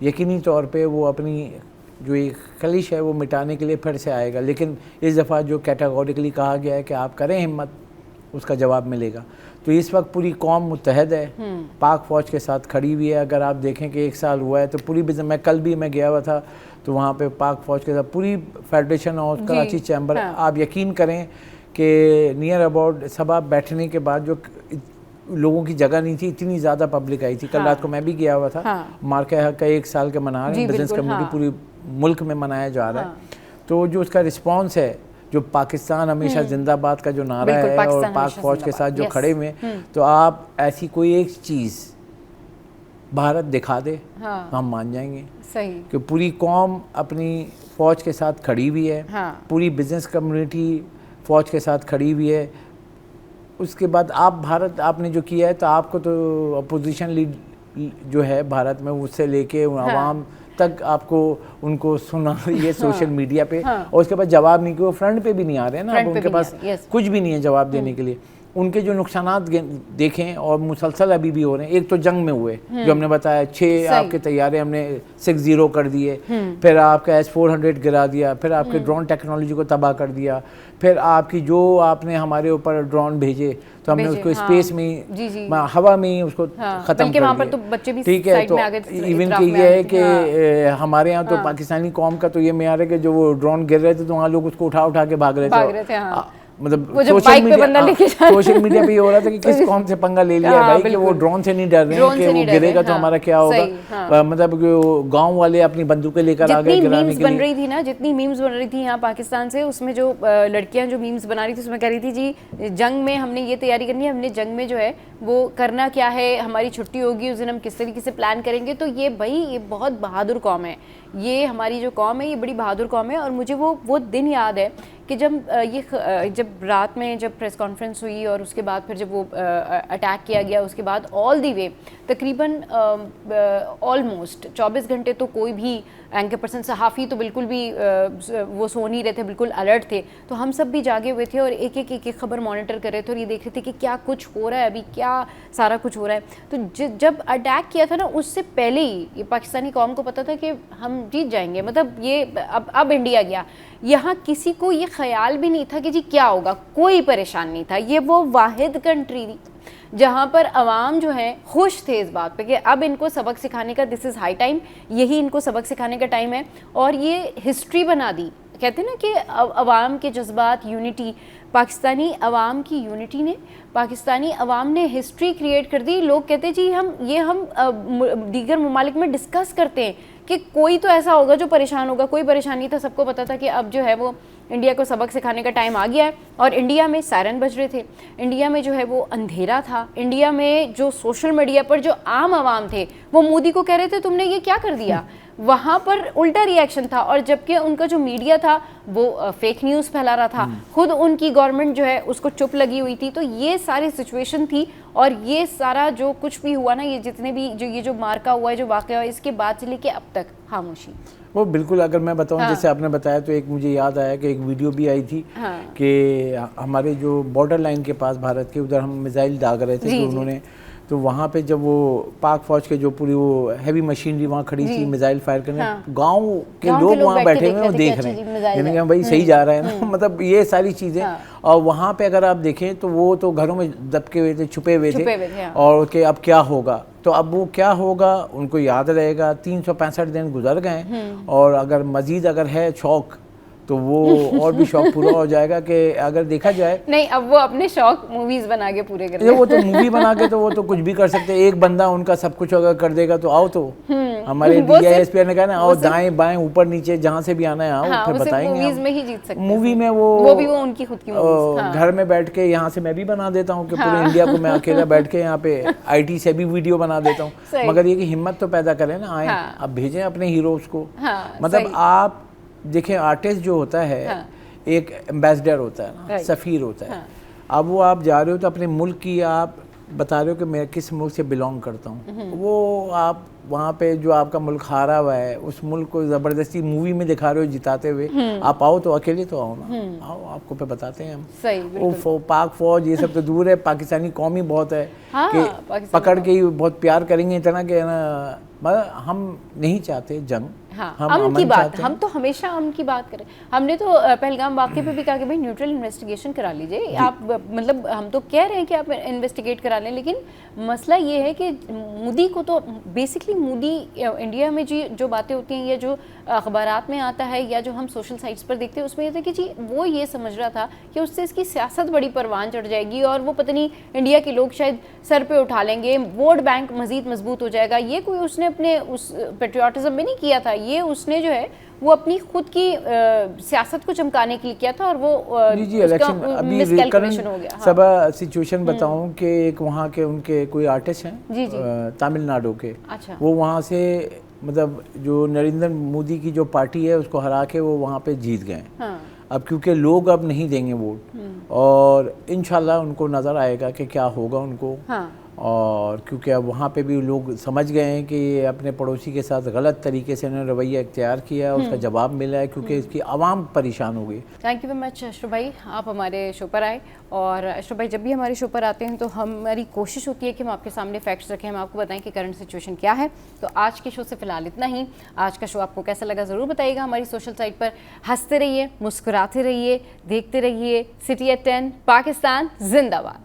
یقینی طور پہ وہ اپنی جو ایک خلیش ہے وہ مٹانے کے لیے پھر سے آئے گا. لیکن اس دفعہ جو کیٹاگوریکلی کہا گیا ہے کہ آپ کریں ہمت, اس کا جواب ملے گا. تو اس وقت پوری قوم متحد ہے, پاک فوج کے ساتھ کھڑی ہوئی ہے. اگر آپ دیکھیں کہ 1 سال ہوا ہے تو پوری میں کل بھی میں گیا ہوا تھا تو وہاں پہ پاک فوج کے ساتھ پوری فیڈریشن اور کراچی چیمبر, آپ یقین کریں کہ نیئر اباؤٹ صبح بیٹھنے کے بعد جو لوگوں کی جگہ نہیں تھی, اتنی زیادہ پبلک آئی تھی. کل رات کو میں بھی گیا ہوا تھا. مارکہ حق کا 1 سال کے منا رہے ہیں, بزنس کمیونٹی پوری ملک میں منایا جا رہا ہے. تو جو اس کا رسپانس ہے, جو پاکستان ہمیشہ زندہ باد کا جو نعرہ ہے اور پاک فوج کے ساتھ جو کھڑے ہوئے, تو آپ ایسی کوئی ایک چیز بھارت دکھا دے ہم مان جائیں گے کہ پوری قوم اپنی فوج کے ساتھ کھڑی ہوئی ہے, پوری بزنس کمیونٹی فوج کے ساتھ کھڑی ہوئی ہے. اس کے بعد آپ نے جو کیا ہے, تو آپ کو تو اپوزیشن لیڈ جو ہے بھارت میں, اس سے لے کے عوام تک آپ کو ان کو سنا یہ سوشل میڈیا پہ, اور اس کے بعد جواب نہیں, کہ وہ فرنٹ پہ بھی نہیں آ رہے ہیں نا, اب ان کے پاس کچھ بھی نہیں ہے جواب دینے کے لیے. ان کے جو نقصانات دیکھیں اور مسلسل ابھی بھی ہو رہے ہیں. ایک تو جنگ میں ہوئے جو ہم نے بتایا, 6 آپ کے طیارے ہم نے 6-0 کر دیے, پھر آپ کا S-400 گرا دیا, پھر آپ کے ڈرون ٹیکنالوجی کو تباہ کر دیا, پھر آپ کی جو آپ نے ہمارے اوپر ڈرون بھیجے تو ہم نے اس کو اسپیس میں ہوا میں اس کو ختم کر دیا. ٹھیک ہے, تو ایون کہ یہ ہے کہ ہمارے یہاں تو پاکستانی قوم کا تو یہ معیار ہے کہ جو وہ ڈرون گر رہے تھے تو وہاں لوگ اس کو اٹھا کے بھاگ رہے تھے. مطلب سوشل میڈیا پہ یہ ہو رہا تھا کہ کس قوم سے پنگا لے لیا ہے بھائی, کہ وہ ڈرون سے نہیں ڈر رہے ہیں کہ وہ گرے گا تو ہمارا کیا ہوگا. مطلب گاؤں والے اپنی بندوقیں لے کر آگے گرانے کے لیے. بن رہی تھی نا, جتنی میمز بن رہی تھی یہاں پاکستان سے, اس میں جو لڑکیاں جو میمز بنا رہی تھی اس میں کہہ رہی تھی جی جنگ میں ہم نے یہ تیاری کرنی ہے, ہم نے جنگ میں جو ہے وہ کرنا کیا ہے, ہماری چھٹی ہوگی اس دن ہم کس طریقے سے پلان کریں گے. تو یہ بھائی یہ بہت بہادر قوم ہے, یہ ہماری جو قوم ہے یہ بڑی بہادر قوم ہے. اور مجھے وہ دن یاد ہے کہ جب رات میں جب پریس کانفرنس ہوئی اور اس کے بعد پھر جب وہ اٹیک کیا گیا, اس کے بعد آل دی وے تقریباً آلموسٹ 24 گھنٹے تو کوئی بھی اینکر پرسن, صحافی تو بالکل بھی وہ سو نہیں رہے تھے, بالکل الرٹ تھے. تو ہم سب بھی جاگے ہوئے تھے اور ایک خبر مانیٹر کر رہے تھے اور یہ دیکھ رہے تھے کہ کیا کچھ ہو رہا ہے, ابھی کیا سارا کچھ ہو رہا ہے. تو جب اٹیک کیا تھا نا, اس سے پہلے ہی یہ پاکستانی قوم کو پتا تھا کہ ہم جیت جائیں گے. مطلب یہ اب انڈیا گیا, یہاں کسی کو یہ خیال بھی نہیں تھا کہ جی کیا ہوگا, کوئی پریشان نہیں تھا. یہ وہ واحد کنٹری تھی جہاں پر عوام جو ہیں خوش تھے اس بات پہ کہ اب ان کو سبق سکھانے کا, دس از ہائی ٹائم, یہی ان کو سبق سکھانے کا ٹائم ہے. اور یہ ہسٹری بنا دی. کہتے ہیں نا کہ عوام کے جذبات, یونٹی, پاکستانی عوام کی یونٹی نے, پاکستانی عوام نے ہسٹری کریٹ کر دی. لوگ کہتے جی ہم دیگر ممالک میں ڈسکس کرتے ہیں کہ کوئی تو ایسا ہوگا جو پریشان ہوگا, کوئی پریشان نہیں تھا. سب کو پتا تھا کہ اب جو ہے وہ انڈیا کو سبق سکھانے کا ٹائم آ گیا ہے. اور انڈیا میں سائرن بج رہے تھے, انڈیا میں جو ہے وہ اندھیرا تھا, انڈیا میں جو سوشل میڈیا پر جو عام عوام تھے وہ مودی کو کہہ رہے تھے تم نے یہ کیا کر دیا. وہاں پر الٹا ری ایکشن تھا. اور جبکہ ان کا جو میڈیا تھا وہ فیک نیوز پھیلا رہا تھا, خود ان کی گورنمنٹ جو ہے اس کو چپ لگی ہوئی تھی. تو یہ ساری سچویشن تھی اور یہ سارا جو کچھ بھی ہوا نا, یہ جتنے بھی جو مارکا ہوا ہے, جو واقعہ ہوا ہے, اس کے بعد سے لے کے اب تک خاموشی. وہ بالکل, اگر میں بتاؤں جیسے آپ نے بتایا تو ایک مجھے یاد آیا کہ ایک ویڈیو بھی آئی تھی کہ ہمارے جو بارڈر لائن کے پاس بھارت کے ادھر ہم میزائل داغ رہے تھے, تو انہوں نے تو وہاں پہ جب وہ پاک فوج کے جو پوری وہ ہیوی مشینری وہاں کھڑی تھی میزائل فائر کرنے, گاؤں کے لوگ وہاں بیٹھے ہوئے وہ دیکھ رہے ہیں, یعنی کہ بھائی صحیح جا رہا ہے نا. مطلب یہ ساری چیزیں, اور وہاں پہ اگر آپ دیکھیں تو وہ تو گھروں میں دبکے ہوئے تھے, چھپے ہوئے تھے, ہاں. اور کہ اب کیا ہوگا, تو اب وہ کیا ہوگا ان کو یاد رہے گا. 365 دن گزر گئے, اور اگر مزید اگر ہے شوق تو وہ اور بھی شوق پورا ہو جائے گا. کہ اگر دیکھا جائے نہیں, اب وہ اپنے شوق موویز بنا کے پورے کریں, وہ تو مووی بنا کے تو وہ تو کچھ بھی کر سکتے. ایک بندہ ان کا سب کچھ اگر کر دے گا تو آؤ, تو ہمارے DISP نے کہا نا, آؤ دائیں بائیں اوپر نیچے جہاں سے بھی آنا ہے آؤ, پھر بتائیں گے. موویز میں ہی جیت سکتے ہیں. مووی میں وہ بھی وہ ان کی خود کی موویز, گھر میں بیٹھ کے یہاں سے میں بھی بنا دیتا ہوں کہ پورے انڈیا کو میں اکیلا بیٹھ کے یہاں پہ IT سے بھی ویڈیو بنا دیتا ہوں. مگر یہ کہ ہمت تو پیدا کریں نا, آئیں اب بھیجیں اپنے ہیروز کو. مطلب آپ دیکھیں آرٹسٹ جو ہوتا ہے ایک ایمبیسڈر ہوتا ہے نا, سفیر ہوتا ہے. اب وہ آپ جا رہے ہو تو اپنے ملک کی آپ بتا رہے ہو کہ میں کس ملک سے بلونگ کرتا ہوں, وہ آپ وہاں پہ جو آپ کا ملک ہارا ہوا ہے اس ملک کو زبردستی مووی میں دکھا رہے ہو جتاتے ہوئے. آپ آؤ تو اکیلے تو آؤ نا, آؤ آپ کو پہ بتاتے ہیں ہم. وہ پاک فوج یہ سب تو دور ہے, پاکستانی قوم ہی بہت ہے کہ پکڑ کے ہی بہت پیار کریں گے اتنا کہ ہم نہیں چاہتے جنگ, امن کی بات, ہم تو ہمیشہ امن کی بات کریں. ہم نے تو پہلگام واقعے پہ بھی کہا کہ بھائی نیوٹرل انویسٹیگیشن کرا لیجئے آپ, مطلب ہم تو کہہ رہے ہیں کہ آپ انویسٹیگیٹ کرا لیں, لیکن مسئلہ یہ ہے کہ مودی کو تو بیسکلی مودی انڈیا میں جو باتیں ہوتی ہیں یا جو اخبارات میں آتا ہے یا جو ہم سوشل سائٹس پر دیکھتے ہیں اس میں یہ تھا کہ جی وہ یہ سمجھ رہا تھا کہ اس سے اس کی سیاست بڑی پروان چڑھ جائے گی اور وہ پتہ نہیں انڈیا کے لوگ شاید سر پہ اٹھا لیں گے, ووٹ بینک مزید مضبوط ہو جائے گا. یہ کوئی اس نے اپنے اس پیٹریوٹزم میں نہیں کیا تھا, یہ اس نے جو ہے وہ اپنی خود کی سیاست کو چمکانے کے لیے کیا تھا, اور وہ الیکشن ابھی مسکیلکولیشن ہو گیا. سب سچویشن بتاؤں کہ ایک وہاں کے ان کے کوئی آرٹسٹ ہیں تامل ناڈو کے, وہ وہاں سے مطلب جو نریندر مودی کی جو پارٹی ہے اس کو ہرا کے وہ وہاں پہ جیت گئے. اب کیونکہ لوگ اب نہیں دیں گے ووٹ, اور انشاءاللہ ان کو نظر آئے گا کہ کیا ہوگا ان کو. اور کیونکہ اب وہاں پہ بھی لوگ سمجھ گئے ہیں کہ یہ اپنے پڑوسی کے ساتھ غلط طریقے سے انہوں نے رویہ اختیار کیا ہے, اس کا جواب ملا ہے کیونکہ اس کی عوام پریشان ہو گئی. تھینک یو ویری مچ اشرف بھائی, آپ ہمارے شو پر آئے. اور اشرف بھائی جب بھی ہمارے شو پر آتے ہیں تو ہماری کوشش ہوتی ہے کہ ہم آپ کے سامنے فیکٹس رکھیں, ہم آپ کو بتائیں کہ کرنٹ سچویشن کیا ہے. تو آج کے شو سے فی الحال اتنا ہی. آج کا شو آپ کو کیسا لگا ضرور بتائیے گا ہماری سوشل سائٹ پر. ہنستے رہیے, مسکراتے رہیے, دیکھتے رہیے. City at 10 پاکستان زندہ باد.